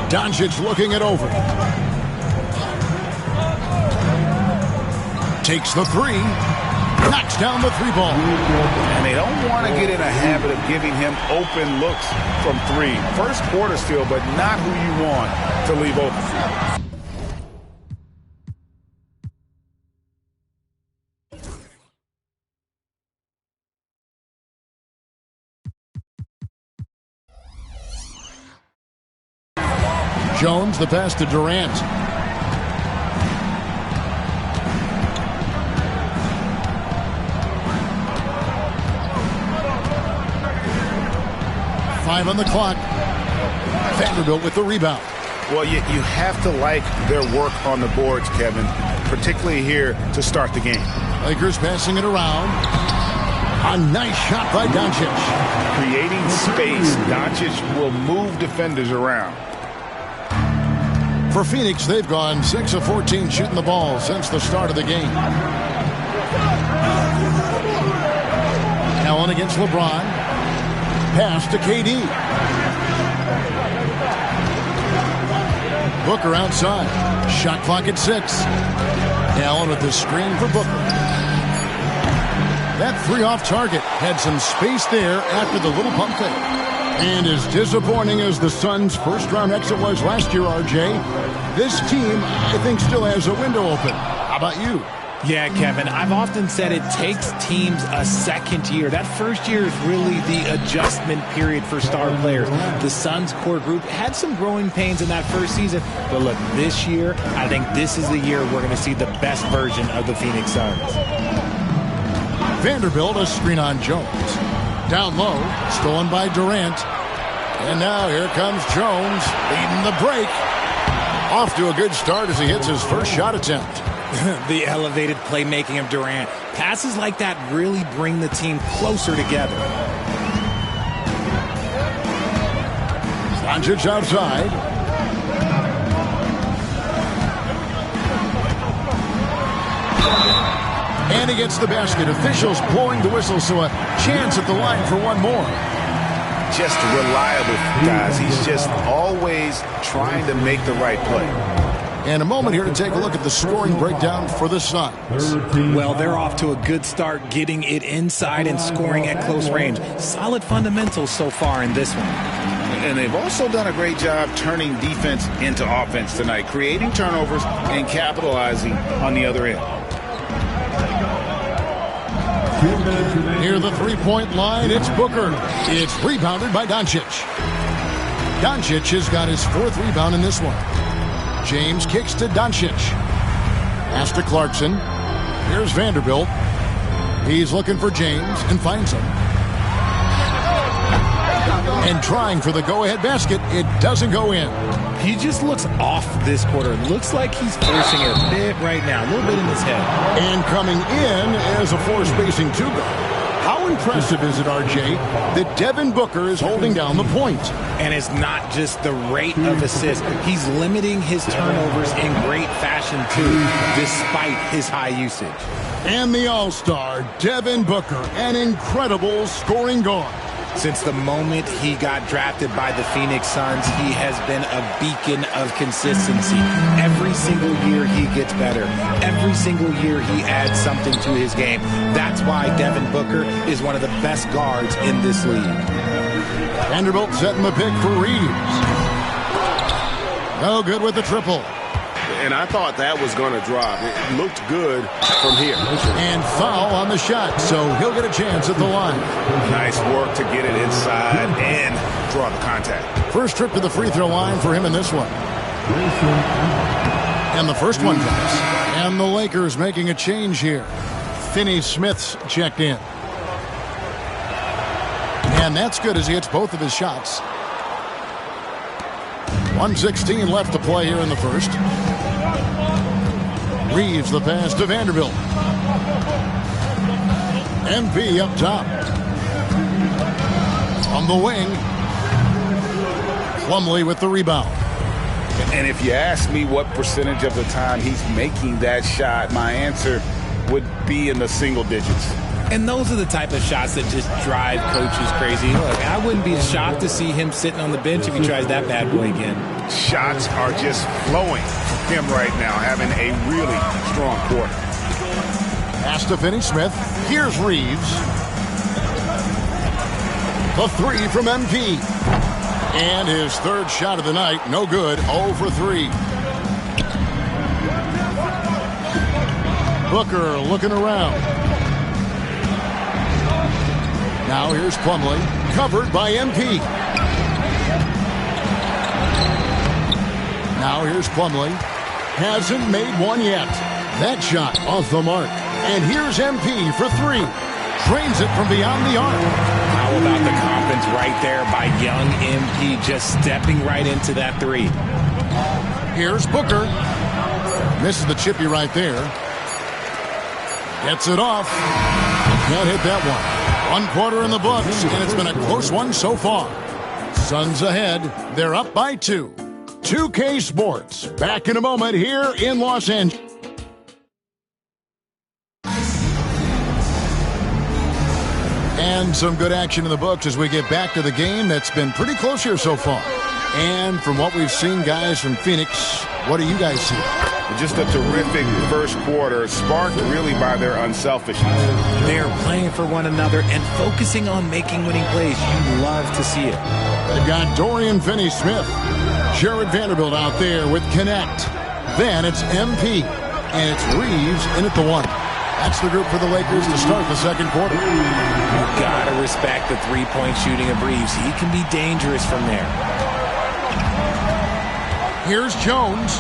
Speaker 15: Doncic looking it over. Takes the three. Knocks down the three ball.
Speaker 16: And they don't want to get in a habit of giving him open looks from three. First quarter still, but not who you want to leave open.
Speaker 15: Jones, the pass to Durant. Five on the clock. Vanderbilt with the rebound.
Speaker 16: Well, you have to like their work on the boards, Kevin, particularly here to start the game.
Speaker 15: Lakers passing it around. A nice shot by Doncic.
Speaker 16: Creating space. Doncic will move defenders around.
Speaker 15: For Phoenix, they've gone 6 of 14 shooting the ball since the start of the game. Allen against LeBron. Pass to KD. Booker outside. Shot clock at 6. Allen with the screen for Booker. That three off target had some space there after the little pump fake. And as disappointing as the Suns' first-round exit was last year, RJ, this team, I think, still has a window open. How about you?
Speaker 18: Yeah, Kevin, I've often said it takes teams a second year. That first year is really the adjustment period for star players. The Suns core group had some growing pains in that first season, but look, this year, I think this is the year we're going to see the best version of the Phoenix Suns.
Speaker 15: Vanderbilt, a screen on Jones. Down low, stolen by Durant. And now here comes Jones, leading the break. Off to a good start as he hits his first shot attempt.
Speaker 18: The elevated playmaking of Durant. Passes like that really bring the team closer together.
Speaker 15: Doncic outside. And he gets the basket. Officials blowing the whistle, so a chance at the line for one more.
Speaker 16: Just reliable, guys. He's just always trying to make the right play.
Speaker 15: And a moment here to take a look at the scoring breakdown for the Suns.
Speaker 18: Well, they're off to a good start getting it inside and scoring at close range. Solid fundamentals so far in this one.
Speaker 16: And they've also done a great job turning defense into offense tonight, creating turnovers and capitalizing on the other end.
Speaker 15: Near the three-point line, it's Booker. It's rebounded by Doncic. Doncic has got his fourth rebound in this one. James kicks to Doncic. Pass to Clarkson. Here's Vanderbilt. He's looking for James and finds him. And trying for the go-ahead basket. It doesn't go in.
Speaker 18: He just looks off this quarter. Looks like he's forcing it a bit right now. A little bit in his head.
Speaker 15: And coming in as a four-spacing two-guard. How impressive is it, RJ, that Devin Booker is holding down the point?
Speaker 18: And it's not just the rate of assists. He's limiting his turnovers in great fashion, too, despite his high usage.
Speaker 15: And the All-Star, Devin Booker, an incredible scoring guard.
Speaker 18: Since the moment he got drafted by the Phoenix Suns, he has been a beacon of consistency. Every single year he gets better. Every single year he adds something to his game. That's why Devin Booker is one of the best guards in this league.
Speaker 15: Vanderbilt setting the pick for Reeves. No good with the triple.
Speaker 19: And I thought that was going to drop. It looked good from here.
Speaker 15: And foul on the shot, so he'll get a chance at the line.
Speaker 16: Nice work to get it inside and draw the contact.
Speaker 15: First trip to the free throw line for him in this one. And the first one drops. And the Lakers making a change here. Finney-Smith's checked in. And that's good as he hits both of his shots. 1:16 left to play here in the first. Reeves the pass to Vanderbilt. MP up top. On the wing. Plumlee with the rebound.
Speaker 16: And if you ask me what percentage of the time he's making that shot, my answer would be in the single digits.
Speaker 18: And those are the type of shots that just drive coaches crazy. Look, I wouldn't be shocked to see him sitting on the bench if he tries that bad boy again.
Speaker 16: Shots are just flowing from him right now, having a really strong quarter.
Speaker 15: Pass to Finney-Smith. Here's Reeves. The three from MP. And his third shot of the night, no good, 0 for 3. Booker looking around. Now here's Plumlee, covered by MP. Now here's Plumlee. Hasn't made one yet. That shot off the mark. And here's MP for 3. Drains it from beyond the arc.
Speaker 18: How about the confidence right there by young MP just stepping right into that 3.
Speaker 15: Here's Booker. Misses the chippy right there. Gets it off. Can't hit that one. 1 quarter in the books, and it's been a close one so far. Suns ahead. They're up by 2. 2K Sports. Back in a moment here in Los Angeles. And some good action in the books as we get back to the game that's been pretty close here so far. And from what we've seen, guys, from Phoenix, what do you guys see?
Speaker 16: Just a terrific first quarter, sparked really by their unselfishness.
Speaker 18: They're playing for one another and focusing on making winning plays. You love to see it.
Speaker 15: They've got Dorian Finney-Smith, Jared Vanderbilt out there with Connect. Then it's MP, and it's Reeves in at the 1. That's the group for the Lakers to start the second quarter.
Speaker 18: You've got to respect the three-point shooting of Reeves. He can be dangerous from there.
Speaker 15: Here's Jones.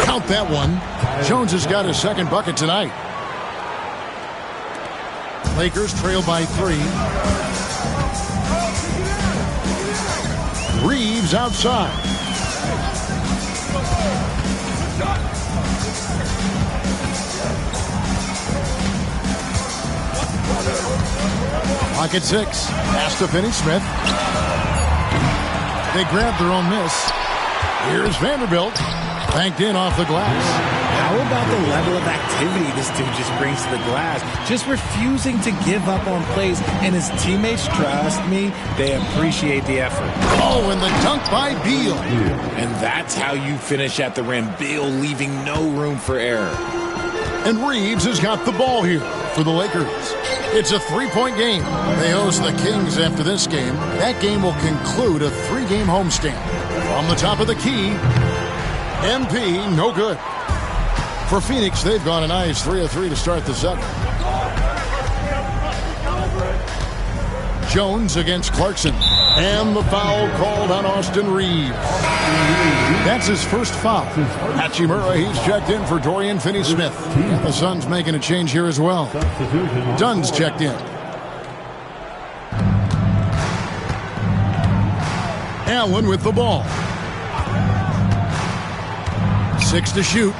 Speaker 15: Count that one. Jones has got his second bucket tonight. Lakers trail by 3. Reeves outside. Pocket 6. Pass to Finney-Smith. They grab their own miss. Here's Vanderbilt. Banked in off the glass.
Speaker 18: How about the level of activity this dude just brings to the glass? Just refusing to give up on plays. And his teammates, trust me, they appreciate the effort.
Speaker 15: Oh, and the dunk by Beal.
Speaker 18: And that's how you finish at the rim. Beal leaving no room for error.
Speaker 15: And Reeves has got the ball here for the Lakers. It's a 3-point game. They host the Kings after this game. That game will conclude a 3-game homestand. From the top of the key, MP, no good. For Phoenix, they've gone a nice 3 of 3 to start the second. Jones against Clarkson. And the foul called on Austin Reeves. That's his first foul. Hachimura, he's checked in for Dorian Finney-Smith. The Suns making a change here as well. Dunn's checked in. Allen with the ball. 6 to shoot.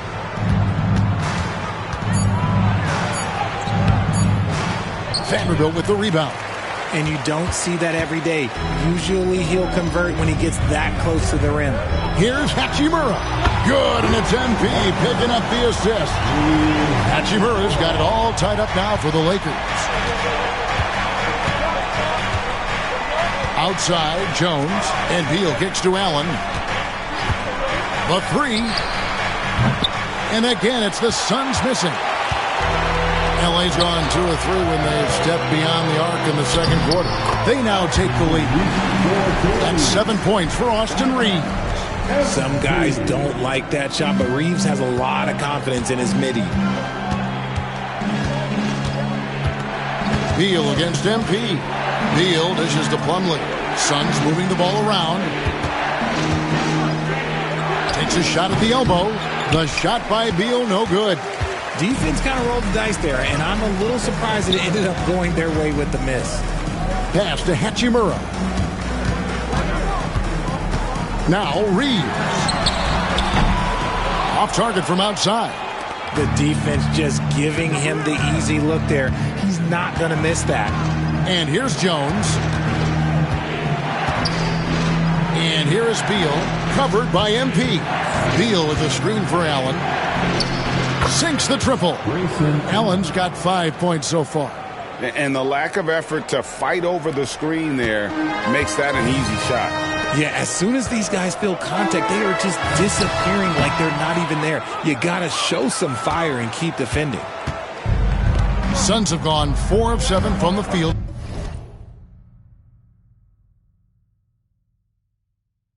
Speaker 15: Vanderbilt with the rebound.
Speaker 18: And you don't see that every day. Usually he'll convert when he gets that close to the rim.
Speaker 15: Here's Hachimura. Good, and it's MP picking up the assist. Hachimura's got it all tied up now for the Lakers. Outside, Jones, and Beal kicks to Allen. The 3. And again, it's the Suns missing. LA's gone 2 of 3 when they've stepped beyond the arc in the second quarter. They now take the lead. That's 7 points for Austin Reeves.
Speaker 18: Some guys don't like that shot, but Reeves has a lot of confidence in his midi.
Speaker 15: Beal against MP. Beal dishes to Plumlee. Suns moving the ball around. Takes a shot at the elbow. The shot by Beal, no good.
Speaker 18: Defense kind of rolled the dice there, and I'm a little surprised that it ended up going their way with the miss.
Speaker 15: Pass to Hachimura. Now Reeves. Off target from outside.
Speaker 18: The defense just giving him the easy look there. He's not going to miss that.
Speaker 15: And here's Jones. And here is Beal, covered by MP. Beal with a screen for Allen. Sinks the triple. Allen's got 5 points so far.
Speaker 16: And the lack of effort to fight over the screen there makes that an easy shot.
Speaker 18: Yeah, as soon as these guys feel contact, they are just disappearing like they're not even there. You got to show some fire and keep defending.
Speaker 15: Suns have gone 4 of 7 from the field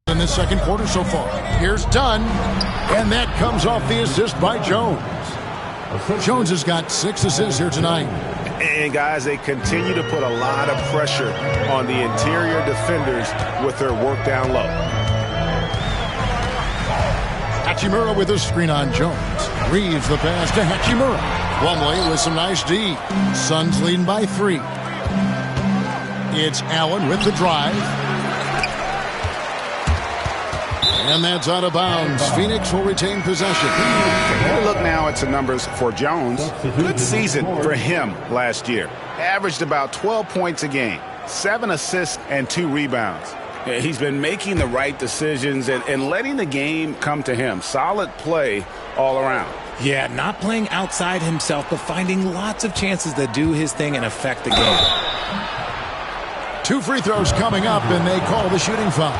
Speaker 15: in this second quarter so far. Here's Dunn, and that comes off the assist by Jones. Jones has got 6 assists here tonight.
Speaker 16: And guys, they continue to put a lot of pressure on the interior defenders with their work down low.
Speaker 15: Hachimura with a screen on Jones. Reeves the pass to Hachimura. Plumlee with some nice D. Suns leading by 3. It's Allen with the drive. And that's out of bounds. Phoenix will retain possession.
Speaker 16: We'll look now at some numbers for Jones. Good season for him last year. Averaged about 12 points a game, 7 assists and 2 rebounds. He's been making the right decisions and letting the game come to him. Solid play all around.
Speaker 18: Yeah, not playing outside himself, but finding lots of chances to do his thing and affect the game.
Speaker 15: 2 free throws coming up, and they call the shooting foul.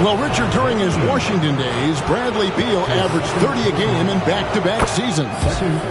Speaker 15: Well, Richard, during his Washington days, Bradley Beal averaged 30 a game in back-to-back seasons.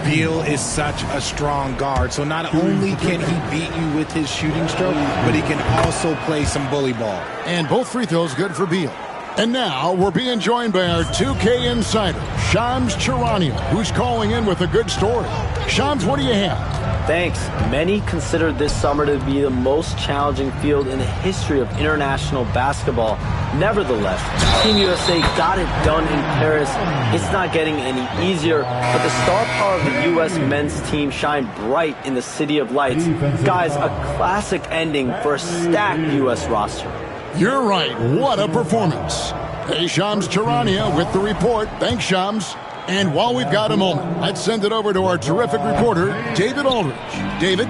Speaker 18: Beal is such a strong guard, so not only can he beat you with his shooting stroke, but he can also play some bully ball.
Speaker 15: And both free throws good for Beal. And now we're being joined by our 2K insider, Shams Charania, who's calling in with a good story. Shams, what do you have?
Speaker 11: Thanks. Many consider this summer to be the most challenging field in the history of international basketball. Nevertheless, Team USA got it done in Paris. It's not getting any easier, but the star power of the U.S. men's team shined bright in the City of Lights. Guys, a classic ending for a stacked U.S. roster.
Speaker 15: You're right. What a performance. Hey, Shams Charania with the report. Thanks, Shams. And while we've got a moment, let's send it over to our terrific reporter, David Aldridge. David?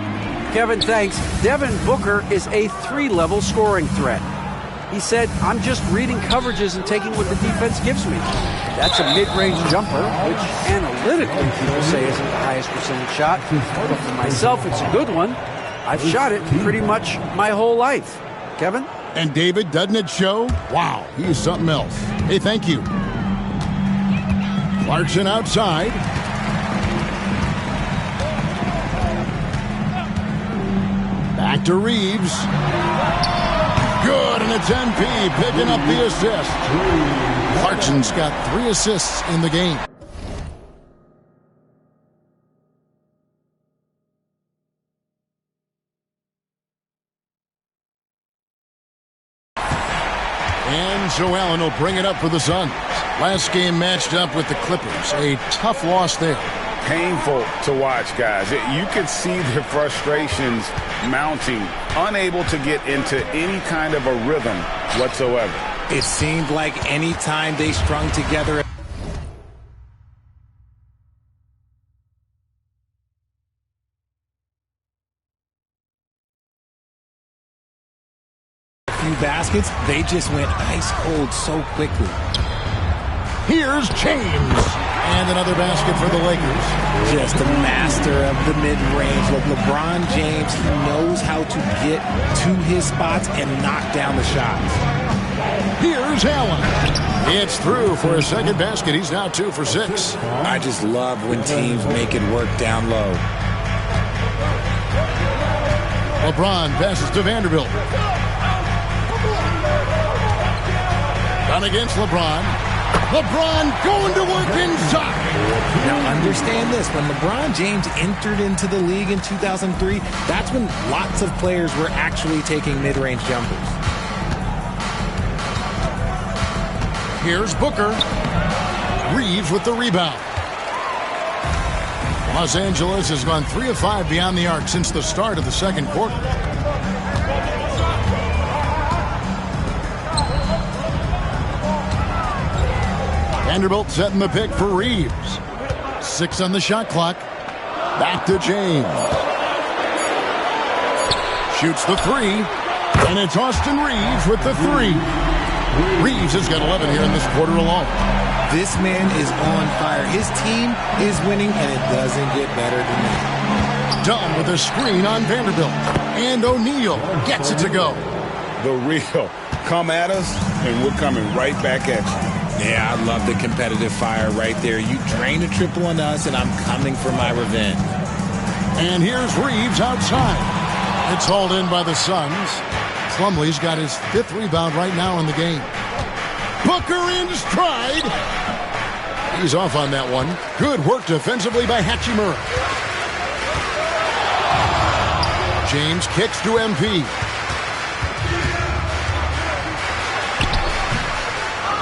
Speaker 17: Kevin, thanks. Devin Booker is a 3-level scoring threat. He said, I'm just reading coverages and taking what the defense gives me. That's a mid-range jumper, which analytically people say isn't the highest percentage shot. But for myself, it's a good one. I've shot it pretty much my whole life. Kevin?
Speaker 15: And David, doesn't it show? Wow, he's something else. Hey, thank you. Clarkson outside. Back to Reeves. Good, and it's MP picking up the assist. Clarkson's got 3 assists in the game. And Joe Allen will bring it up for the Suns. Last game matched up with the Clippers. A tough loss there.
Speaker 16: Painful to watch, guys. You could see the frustrations mounting, unable to get into any kind of a rhythm whatsoever.
Speaker 18: It seemed like any time they strung together a few baskets, they just went ice cold so quickly.
Speaker 15: Here's James. And another basket for the Lakers.
Speaker 18: Just a master of the mid-range. LeBron James, he knows how to get to his spots and knock down the shots.
Speaker 15: Here's Allen. It's through for a second basket. He's now 2 for 6.
Speaker 18: I just love when teams make it work down low.
Speaker 15: LeBron passes to Vanderbilt. Done against LeBron. LeBron going to work inside.
Speaker 18: Now understand this, when LeBron James entered into the league in 2003, that's when lots of players were actually taking mid-range jumpers.
Speaker 15: Here's Booker. Reeves with the rebound. Los Angeles has gone 3 of 5 beyond the arc since the start of the second quarter. Vanderbilt setting the pick for Reeves. 6 on the shot clock. Back to James. Shoots the 3. And it's Austin Reeves with the 3. Reeves has got 11 here in this quarter alone.
Speaker 18: This man is on fire. His team is winning, and it doesn't get better than that.
Speaker 15: Dunn with a screen on Vanderbilt. And O'Neal gets it to go.
Speaker 16: The real. Come at us, and we're coming right back at you.
Speaker 18: Yeah, I love the competitive fire right there. You drain a triple on us, and I'm coming for my revenge.
Speaker 15: And here's Reeves outside. It's hauled in by the Suns. Plumlee's got his 5th rebound right now in the game. Booker in stride. He's off on that one. Good work defensively by Hachimura. James kicks to MP.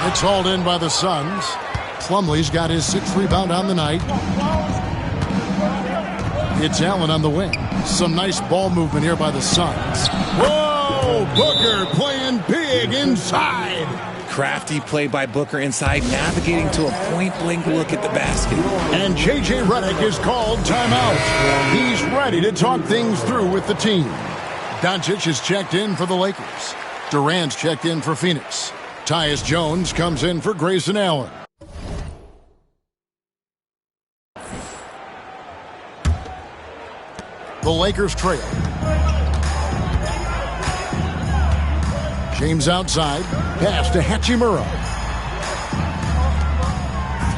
Speaker 15: It's hauled in by the Suns. Plumlee's got his 6th rebound on the night. It's Allen on the wing. Some nice ball movement here by the Suns. Whoa! Booker playing big inside.
Speaker 18: Crafty play by Booker inside, navigating to a point-blank look at the basket.
Speaker 15: And J.J. Redick is called timeout. He's ready to talk things through with the team. Doncic is checked in for the Lakers. Durant's checked in for Phoenix. Tyus Jones comes in for Grayson Allen. The Lakers trail. James outside. Pass to Hachimura.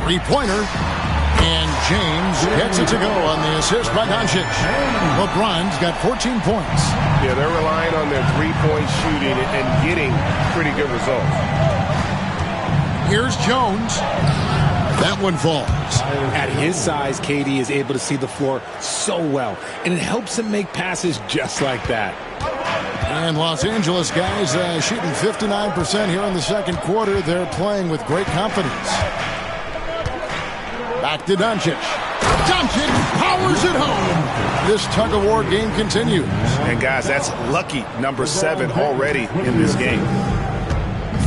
Speaker 15: Three-pointer. And James gets it to go on the assist by Doncic. LeBron's got 14 points.
Speaker 19: Yeah, they're relying on their three-point shooting and getting pretty good results.
Speaker 15: Here's Jones. That one falls.
Speaker 18: At his size, KD is able to see the floor so well, and it helps him make passes just like that.
Speaker 15: And Los Angeles guys shooting 59% here in the second quarter. They're playing with great confidence. Back to Doncic. Doncic powers it home. This tug-of-war game continues.
Speaker 16: And guys, that's lucky number 7 already in this game.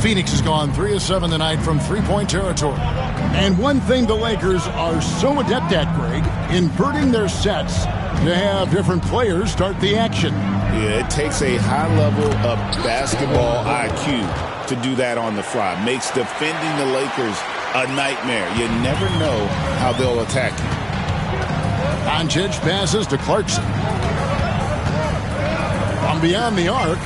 Speaker 15: Phoenix has gone 3 of 7 tonight from three-point territory. And one thing the Lakers are so adept at, Greg, inverting their sets to have different players start the action.
Speaker 16: Yeah, it takes a high level of basketball IQ to do that on the fly. Makes defending the Lakers a nightmare. You never know how they'll attack you.
Speaker 15: Doncic passes to Clarkson. From beyond the arc.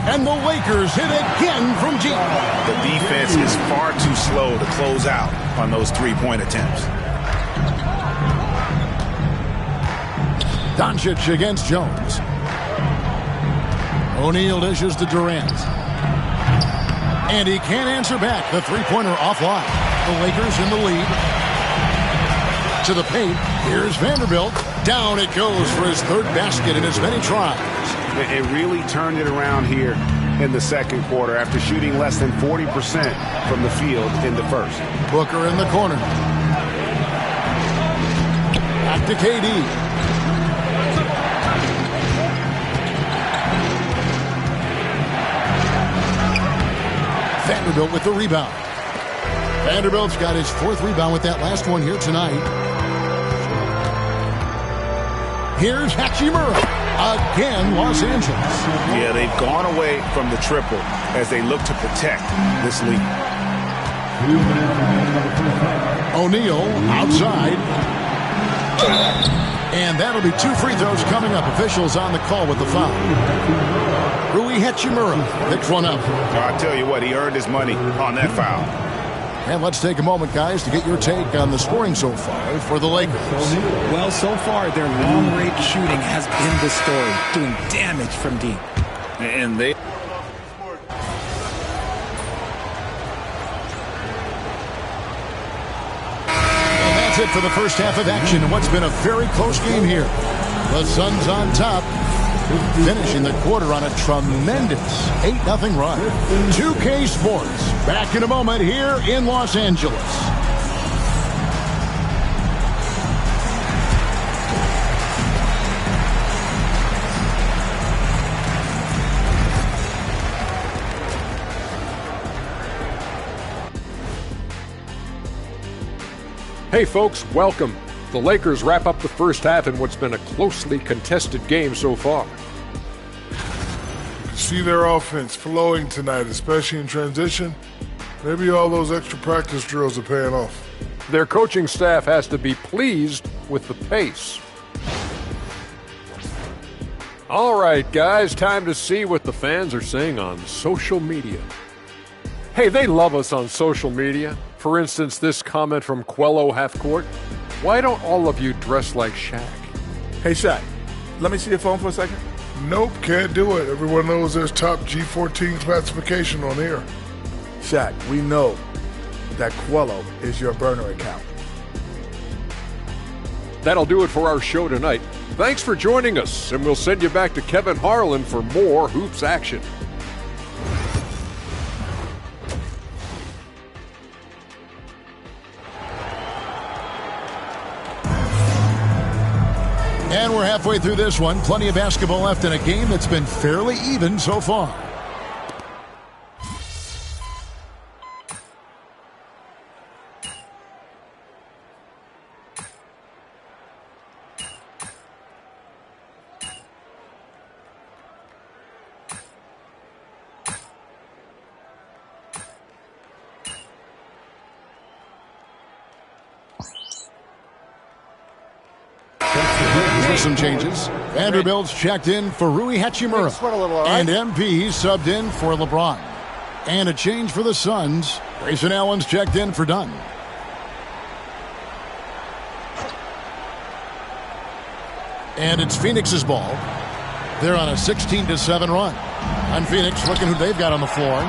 Speaker 15: And the Lakers hit again from deep.
Speaker 16: The defense is far too slow to close out on those three-point attempts.
Speaker 15: Doncic against Jones. O'Neal dishes to Durant. And he can't answer back. The three-pointer offline. The Lakers in the lead. To the paint. Here's Vanderbilt. Down it goes for his third basket in as many tries.
Speaker 16: It really turned it around here in the second quarter after shooting less than 40% from the field in the first.
Speaker 15: Booker in the corner. Back to KD. Vanderbilt with the rebound. Vanderbilt's got his 4th rebound with that last one here tonight. Here's Hachimura. Again, Los Angeles.
Speaker 16: Yeah, they've gone away from the triple as they look to protect this lead.
Speaker 15: O'Neal outside. And that'll be 2 free throws coming up. Officials on the call with the foul. Rui Hachimura picks one up.
Speaker 16: I tell you what, he earned his money on that foul.
Speaker 15: And let's take a moment, guys, to get your take on the scoring so far for the Lakers.
Speaker 18: Well, so far, their long-range shooting has been the story, doing damage from deep.
Speaker 16: And they...
Speaker 15: And that's it for the first half of action in what's been a very close game here. The Suns on top, finishing the quarter on a tremendous 8-0 run. 2K Sports, back in a moment here in Los Angeles.
Speaker 12: Hey folks, welcome. The Lakers wrap up the first half in what's been a closely contested game so far.
Speaker 20: You can see their offense flowing tonight, especially in transition. Maybe all those extra practice drills are paying off.
Speaker 12: Their coaching staff has to be pleased with the pace. All right, guys, time to see what the fans are saying on social media. Hey, they love us on social media. For instance, this comment from Quello Halfcourt. Why don't all of you dress like Shaq?
Speaker 21: Hey, Shaq, let me see your phone for a second.
Speaker 20: Nope, can't do it. Everyone knows there's top G14 classification on here.
Speaker 21: Shaq, we know that Quello is your burner account.
Speaker 12: That'll do it for our show tonight. Thanks for joining us, and we'll send you back to Kevin Harlan for more Hoops action.
Speaker 15: And we're halfway through this one. Plenty of basketball left in a game that's been fairly even so far. with some changes. Vanderbilt's checked in for Rui Hachimura. And MP subbed in for LeBron. And a change for the Suns. Grayson Allen's checked in for Dunn. And it's Phoenix's ball. They're on a 16-7 run. And Phoenix looking who they've got on the floor.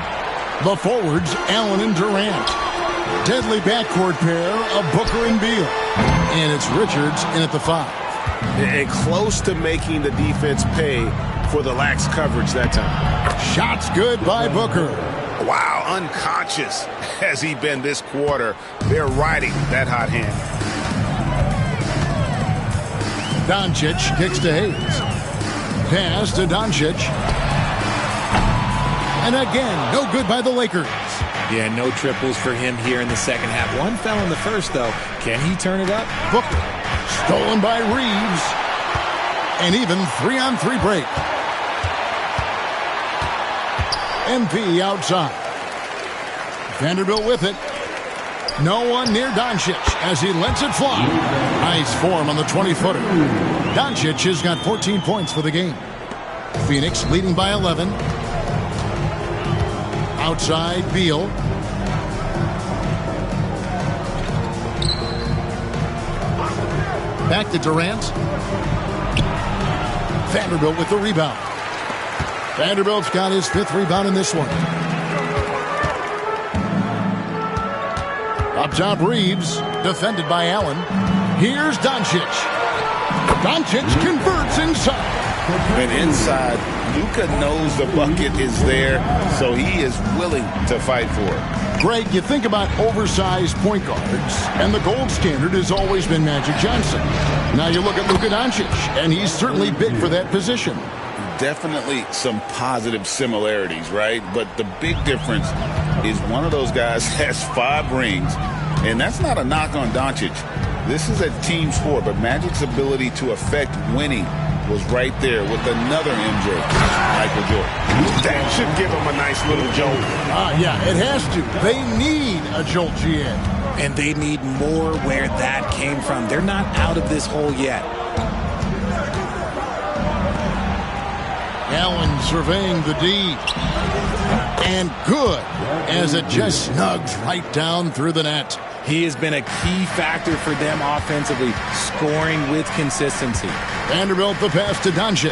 Speaker 15: The forwards, Allen and Durant. Deadly backcourt pair of Booker and Beal. And it's Richards in at the 5.
Speaker 19: And close to making the defense pay for the lax coverage that time.
Speaker 15: Shots good by Booker.
Speaker 19: Wow, unconscious has he been this quarter. They're riding that hot hand.
Speaker 15: Doncic kicks to Hayes. Pass to Doncic. And again, no good by the Lakers.
Speaker 18: Yeah, no triples for him here in the second half. One fell in the first, though. Can he turn it up?
Speaker 15: Booker. Stolen by Reeves. And even 3-on-3 break. MP outside. Vanderbilt with it. No one near Doncic as he lets it fly. Nice form on the 20-footer. Doncic has got 14 points for the game. Phoenix leading by 11. Outside, Beal. Back to Durant. Vanderbilt with the rebound. Vanderbilt's got his 5th rebound in this one. Up top, Reeves, defended by Allen. Here's Doncic. Doncic converts inside.
Speaker 16: And inside, Luka knows the bucket is there, so he is willing to fight for it.
Speaker 15: Greg, you think about oversized point guards, and the gold standard has always been Magic Johnson. Now you look at Luka Doncic, and he's certainly big for that position.
Speaker 16: Definitely some positive similarities, right? But the big difference is one of those guys has 5 rings, and that's not a knock on Doncic. This is a team sport, but Magic's ability to affect winning was right there with another MJ, Michael Jordan.
Speaker 19: That should give him a nice little jolt.
Speaker 15: Yeah, it has to. They need a jolt, GM.
Speaker 18: And they need more where that came from. They're not out of this hole yet.
Speaker 15: Allen surveying the D. And good, as it just snugs right down through the net.
Speaker 18: He has been a key factor for them offensively, scoring with consistency.
Speaker 15: Vanderbilt the pass to Doncic.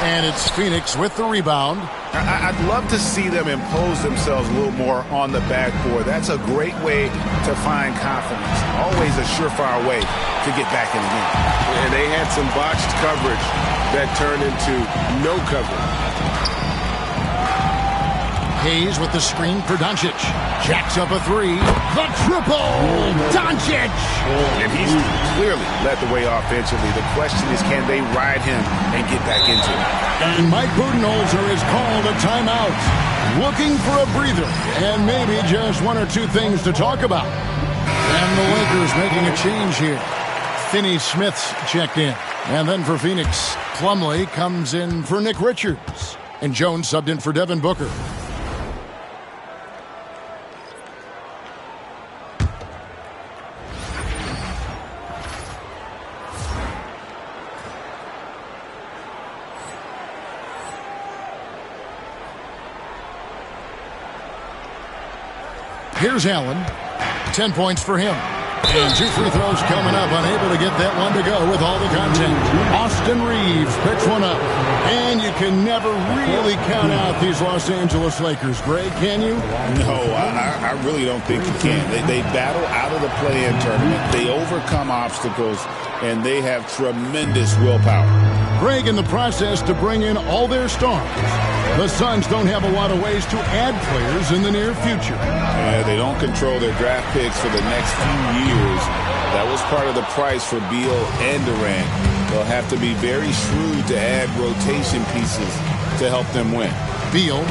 Speaker 15: And it's Phoenix with the rebound.
Speaker 16: I'd love to see them impose themselves a little more on the backboard. That's a great way to find confidence. Always a surefire way to get back in the game.
Speaker 19: And they had some botched coverage that turned into no coverage.
Speaker 15: Hayes with the screen for Doncic. Jacks up a 3. The triple! Doncic!
Speaker 16: And he's clearly led the way offensively. The question is, can they ride him and get back into it?
Speaker 15: And Mike Budenholzer has called a timeout. Looking for a breather and maybe just 1 or 2 things to talk about. And the Lakers making a change here. Finney Smith's checked in. And then for Phoenix, Plumlee comes in for Nick Richards. And Jones subbed in for Devin Booker. Here's Allen. 10 points for him. And 2 free throws coming up. Unable to get that one to go with all the content. Austin Reeves picks one up. And you can never really count out these Los Angeles Lakers. Greg, can you?
Speaker 16: No, I really don't think you can. They battle out of the play-in tournament. They overcome obstacles, and they have tremendous willpower.
Speaker 15: Greg, in the process to bring in all their stars, the Suns don't have a lot of ways to add players in the near future.
Speaker 16: They don't control their draft picks for the next few years. That was part of the price for Beal and Durant. They'll have to be very shrewd to add rotation pieces to help them win.
Speaker 15: Beal.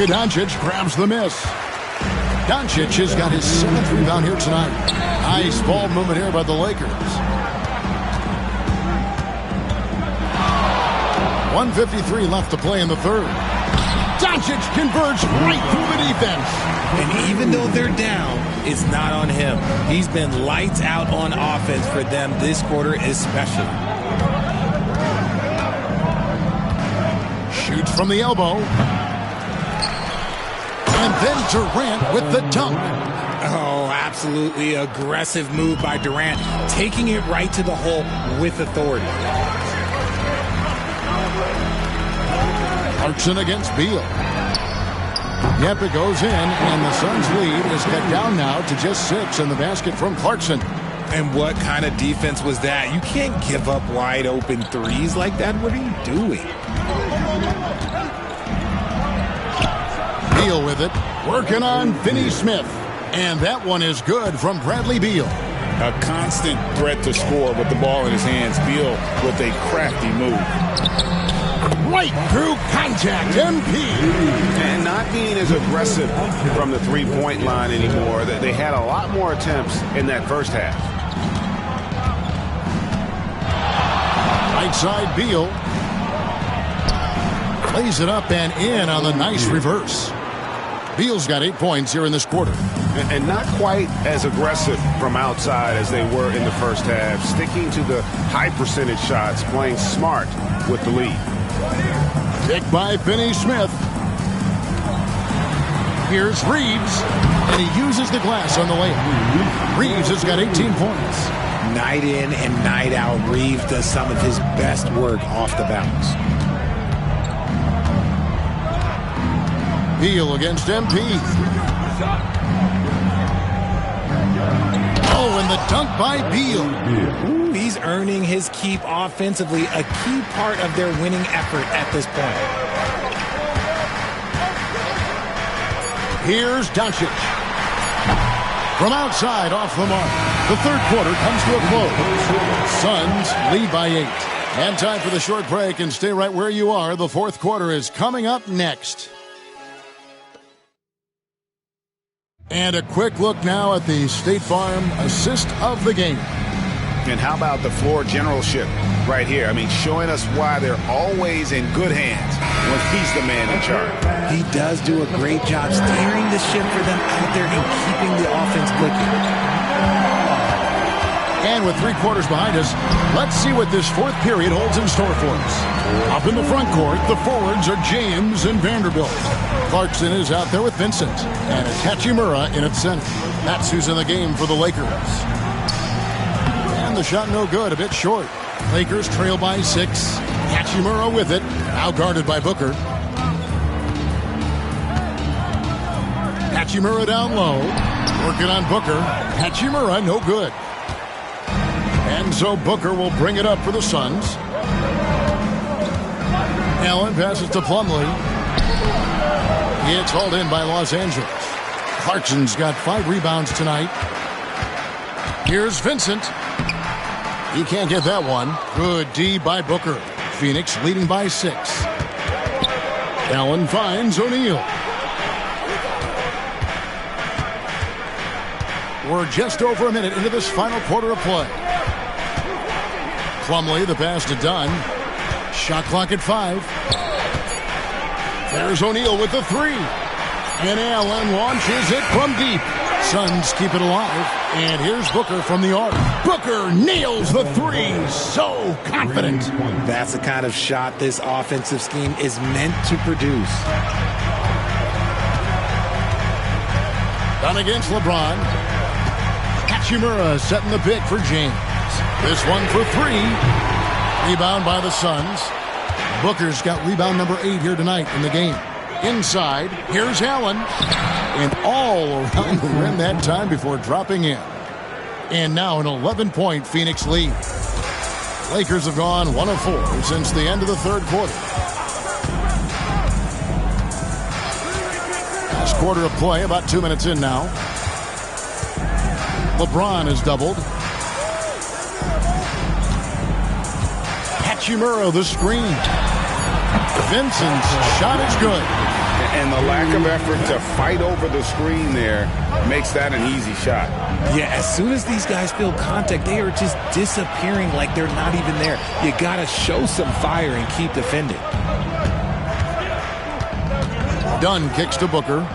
Speaker 15: Doncic grabs the miss. Doncic has got his 7th rebound here tonight. Nice ball movement here by the Lakers. 1:53 left to play in the third. Doncic converts right through the defense.
Speaker 18: And even though they're down, it's not on him. He's been lights out on offense for them this quarter especially.
Speaker 15: Shoots from the elbow. And then Durant with the dunk.
Speaker 18: Oh, absolutely aggressive move by Durant, taking it right to the hole with authority.
Speaker 15: Clarkson against Beal. Yep, it goes in, and the Suns' lead is cut down now to just 6 in the basket from Clarkson.
Speaker 18: And what kind of defense was that? You can't give up wide open threes like that. What are you doing?
Speaker 15: Beal with it, working on Finney-Smith. And that one is good from Bradley Beal.
Speaker 16: A constant threat to score with the ball in his hands. Beal with a crafty move.
Speaker 15: Right through contact, MP.
Speaker 19: And not being as aggressive from the three-point line anymore. They had a lot more attempts in that first half.
Speaker 15: Right side, Beal. Plays it up and in on the nice reverse. Beal's got 8 points here in this quarter.
Speaker 19: And not quite as aggressive from outside as they were in the first half. Sticking to the high percentage shots, playing smart with the lead.
Speaker 15: Picked by Finney-Smith. Here's Reeves, and he uses the glass on the layup. Reeves has got 18 points.
Speaker 18: Night in and night out, Reeves does some of his best work off the bounce.
Speaker 15: Beal against MP. Oh, and the dunk by Beal.
Speaker 18: Ooh, he's earning his keep offensively, a key part of their winning effort at this point.
Speaker 15: Here's Doncic. From outside, off the mark. The third quarter comes to a close. Suns lead by 8. And time for the short break, and stay right where you are. The fourth quarter is coming up next. And a quick look now at the State Farm assist of the game.
Speaker 16: And how about the floor generalship right here? I mean, showing us why they're always in good hands when he's the man in charge.
Speaker 18: He does do a great job steering the ship for them out there and keeping the offense clicking.
Speaker 15: And with 3 quarters behind us, let's see what this fourth period holds in store for us. Up in the front court, the forwards are James and Vanderbilt. Clarkson is out there with Vincent. And Hachimura in at center. That's who's in the game for the Lakers. And the shot no good, a bit short. Lakers trail by 6. Hachimura with it, now guarded by Booker. Hachimura down low, working on Booker. Hachimura no good. And so Booker will bring it up for the Suns. Allen passes to Plumlee. It's hauled in by Los Angeles. Clarkson's got 5 rebounds tonight. Here's Vincent. He can't get that one. Good D by Booker. Phoenix leading by 6. Allen finds O'Neal. We're just over a minute into this final quarter of play. Plumlee, the pass to Dunn. Shot clock at 5. There's O'Neal with the 3. And Allen launches it from deep. Suns keep it alive. And here's Booker from the arc. Booker nails the 3. So confident.
Speaker 18: That's the kind of shot this offensive scheme is meant to produce.
Speaker 15: Done against LeBron. Hachimura setting the pick for James. This one for 3. Rebound by the Suns. Booker's got rebound number 8 here tonight in the game. Inside, here's Allen. And all around the rim that time before dropping in. And now an 11-point Phoenix lead. Lakers have gone 1 of 4 since the end of the third quarter. Last quarter of play, about 2 minutes in now. LeBron is doubled. Hachimura the screen. Vincent's shot is good.
Speaker 16: And the lack of effort to fight over the screen there makes that an easy shot.
Speaker 18: Yeah, as soon as these guys feel contact, they are just disappearing like they're not even there. You got to show some fire and keep defending.
Speaker 15: Dunn kicks to Booker.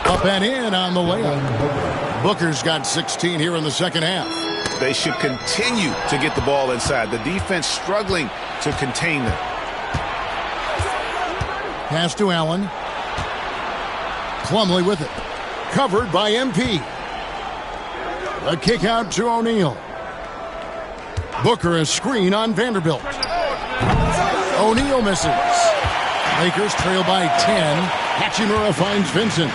Speaker 15: Up and in on the layup. Booker's got 16 here in the second half.
Speaker 16: They should continue to get the ball inside. The defense struggling to contain them.
Speaker 15: Pass to Allen. Plumlee with it. Covered by MP. A kick out to O'Neal. Booker a screen on Vanderbilt. O'Neal misses. Lakers trail by 10. Hachimura finds Vincent.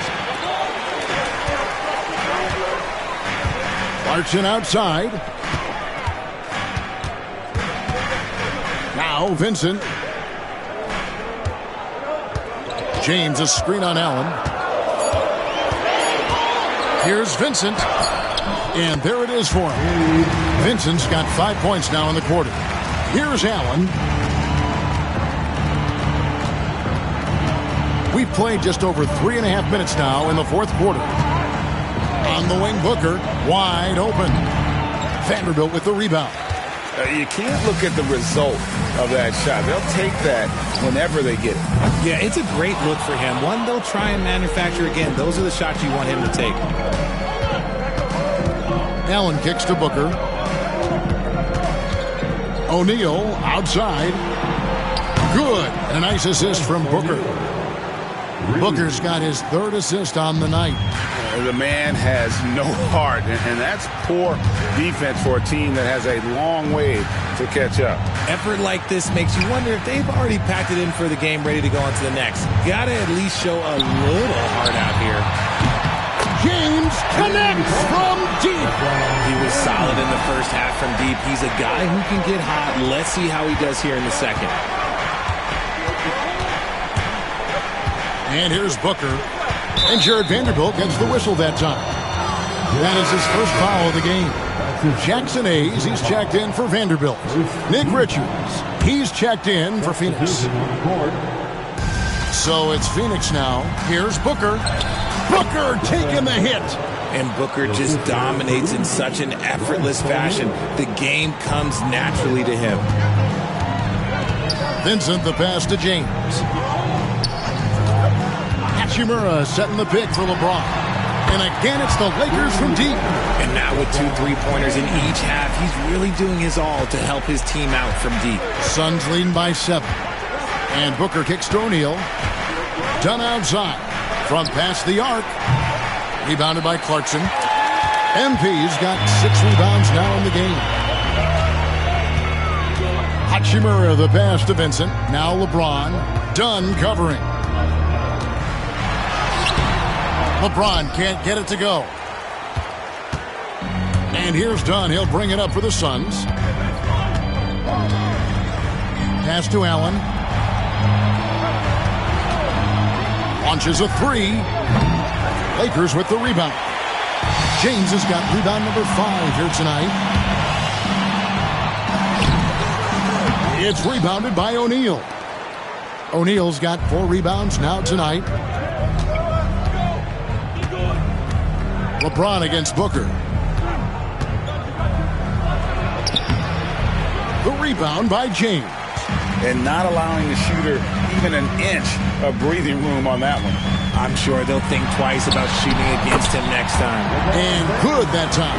Speaker 15: Clarkson outside. Now Vincent. James a screen on Allen. Here's Vincent. And there it is for him. Vincent's got 5 points now in the quarter. Here's Allen. We've played just over 3.5 minutes now in the fourth quarter. On the wing, Booker, wide open. Vanderbilt with the rebound.
Speaker 16: You can't look at the result of that shot. They'll take that whenever they get it.
Speaker 18: Yeah, it's a great look for him. One they'll try and manufacture again. Those are the shots you want him to take.
Speaker 15: Allen kicks to Booker. O'Neal outside. Good. And a nice assist from Booker. Booker's got his third assist on the night.
Speaker 16: The man has no heart, and that's poor defense for a team that has a long way to catch up.
Speaker 18: Effort like this makes you wonder if they've already packed it in for the game, ready to go on to the next. Gotta at least show a little heart out here.
Speaker 15: James connects from deep.
Speaker 18: He was solid in the first half from deep. He's a guy who can get hot. Let's see how he does here in the second.
Speaker 15: And here's Booker. And Jared Vanderbilt gets the whistle that time. That is his first foul of the game. Jackson Hayes, he's checked in for Vanderbilt. Nick Richards, he's checked in for Phoenix. So it's Phoenix now. Here's Booker. Booker taking the hit.
Speaker 18: And Booker just dominates in such an effortless fashion. The game comes naturally to him.
Speaker 15: Vincent the pass to James. Hachimura setting the pick for LeBron. And again, it's the Lakers from deep.
Speaker 18: And now with 2 3-pointers in each half, he's really doing his all to help his team out from deep.
Speaker 15: Suns leading by 7. And Booker kicks to O'Neal. Dunn outside. Front past the arc. Rebounded by Clarkson. MP's got 6 rebounds now in the game. Hachimura the pass to Vincent. Now LeBron. Dunn covering. LeBron can't get it to go. And here's Dunn. He'll bring it up for the Suns. Pass to Allen. Launches a 3. Lakers with the rebound. James has got rebound number 5 here tonight. It's rebounded by O'Neal. O'Neal's got 4 rebounds now tonight. LeBron against Booker. The rebound by James.
Speaker 16: And not allowing the shooter even an inch of breathing room on that one.
Speaker 18: I'm sure they'll think twice about shooting against him next time.
Speaker 15: And good that time.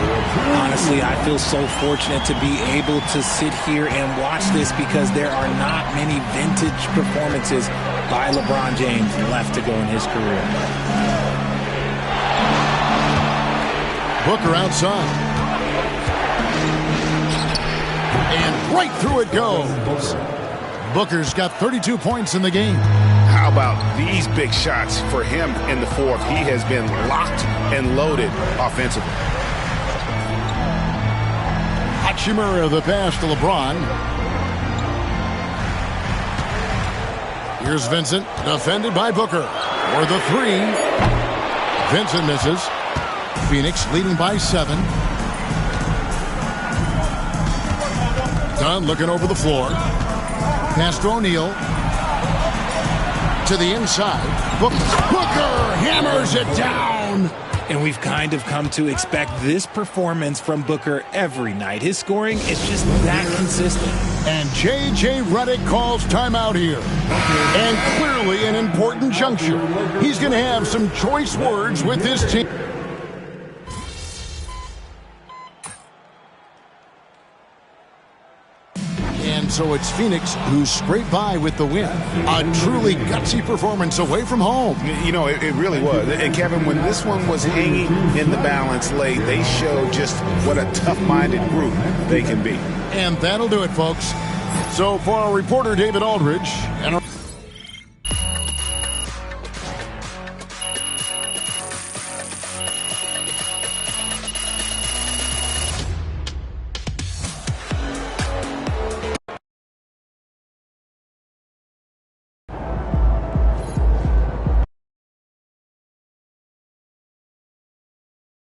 Speaker 18: Honestly, I feel so fortunate to be able to sit here and watch this because there are not many vintage performances by LeBron James left to go in his career.
Speaker 15: Booker outside. And right through it goes. Booker's got 32 points in the game.
Speaker 16: How about these big shots for him in the fourth? He has been locked and loaded offensively.
Speaker 15: Hachimura the pass to LeBron. Here's Vincent, defended by Booker. For the 3. Vincent misses. Phoenix leading by 7. Dunn looking over the floor. Pass to O'Neal. To the inside. Booker hammers it down.
Speaker 18: And we've kind of come to expect this performance from Booker every night. His scoring is just that consistent.
Speaker 15: And J.J. Redick calls timeout here. And clearly an important juncture. He's going to have some choice words with his team. And so it's Phoenix who scraped by with the win. A truly gutsy performance away from home.
Speaker 16: You know, it really was. And Kevin, when this one was hanging in the balance late, they showed just what a tough-minded group they can be.
Speaker 15: And that'll do it, folks. So for our reporter, David Aldridge, and our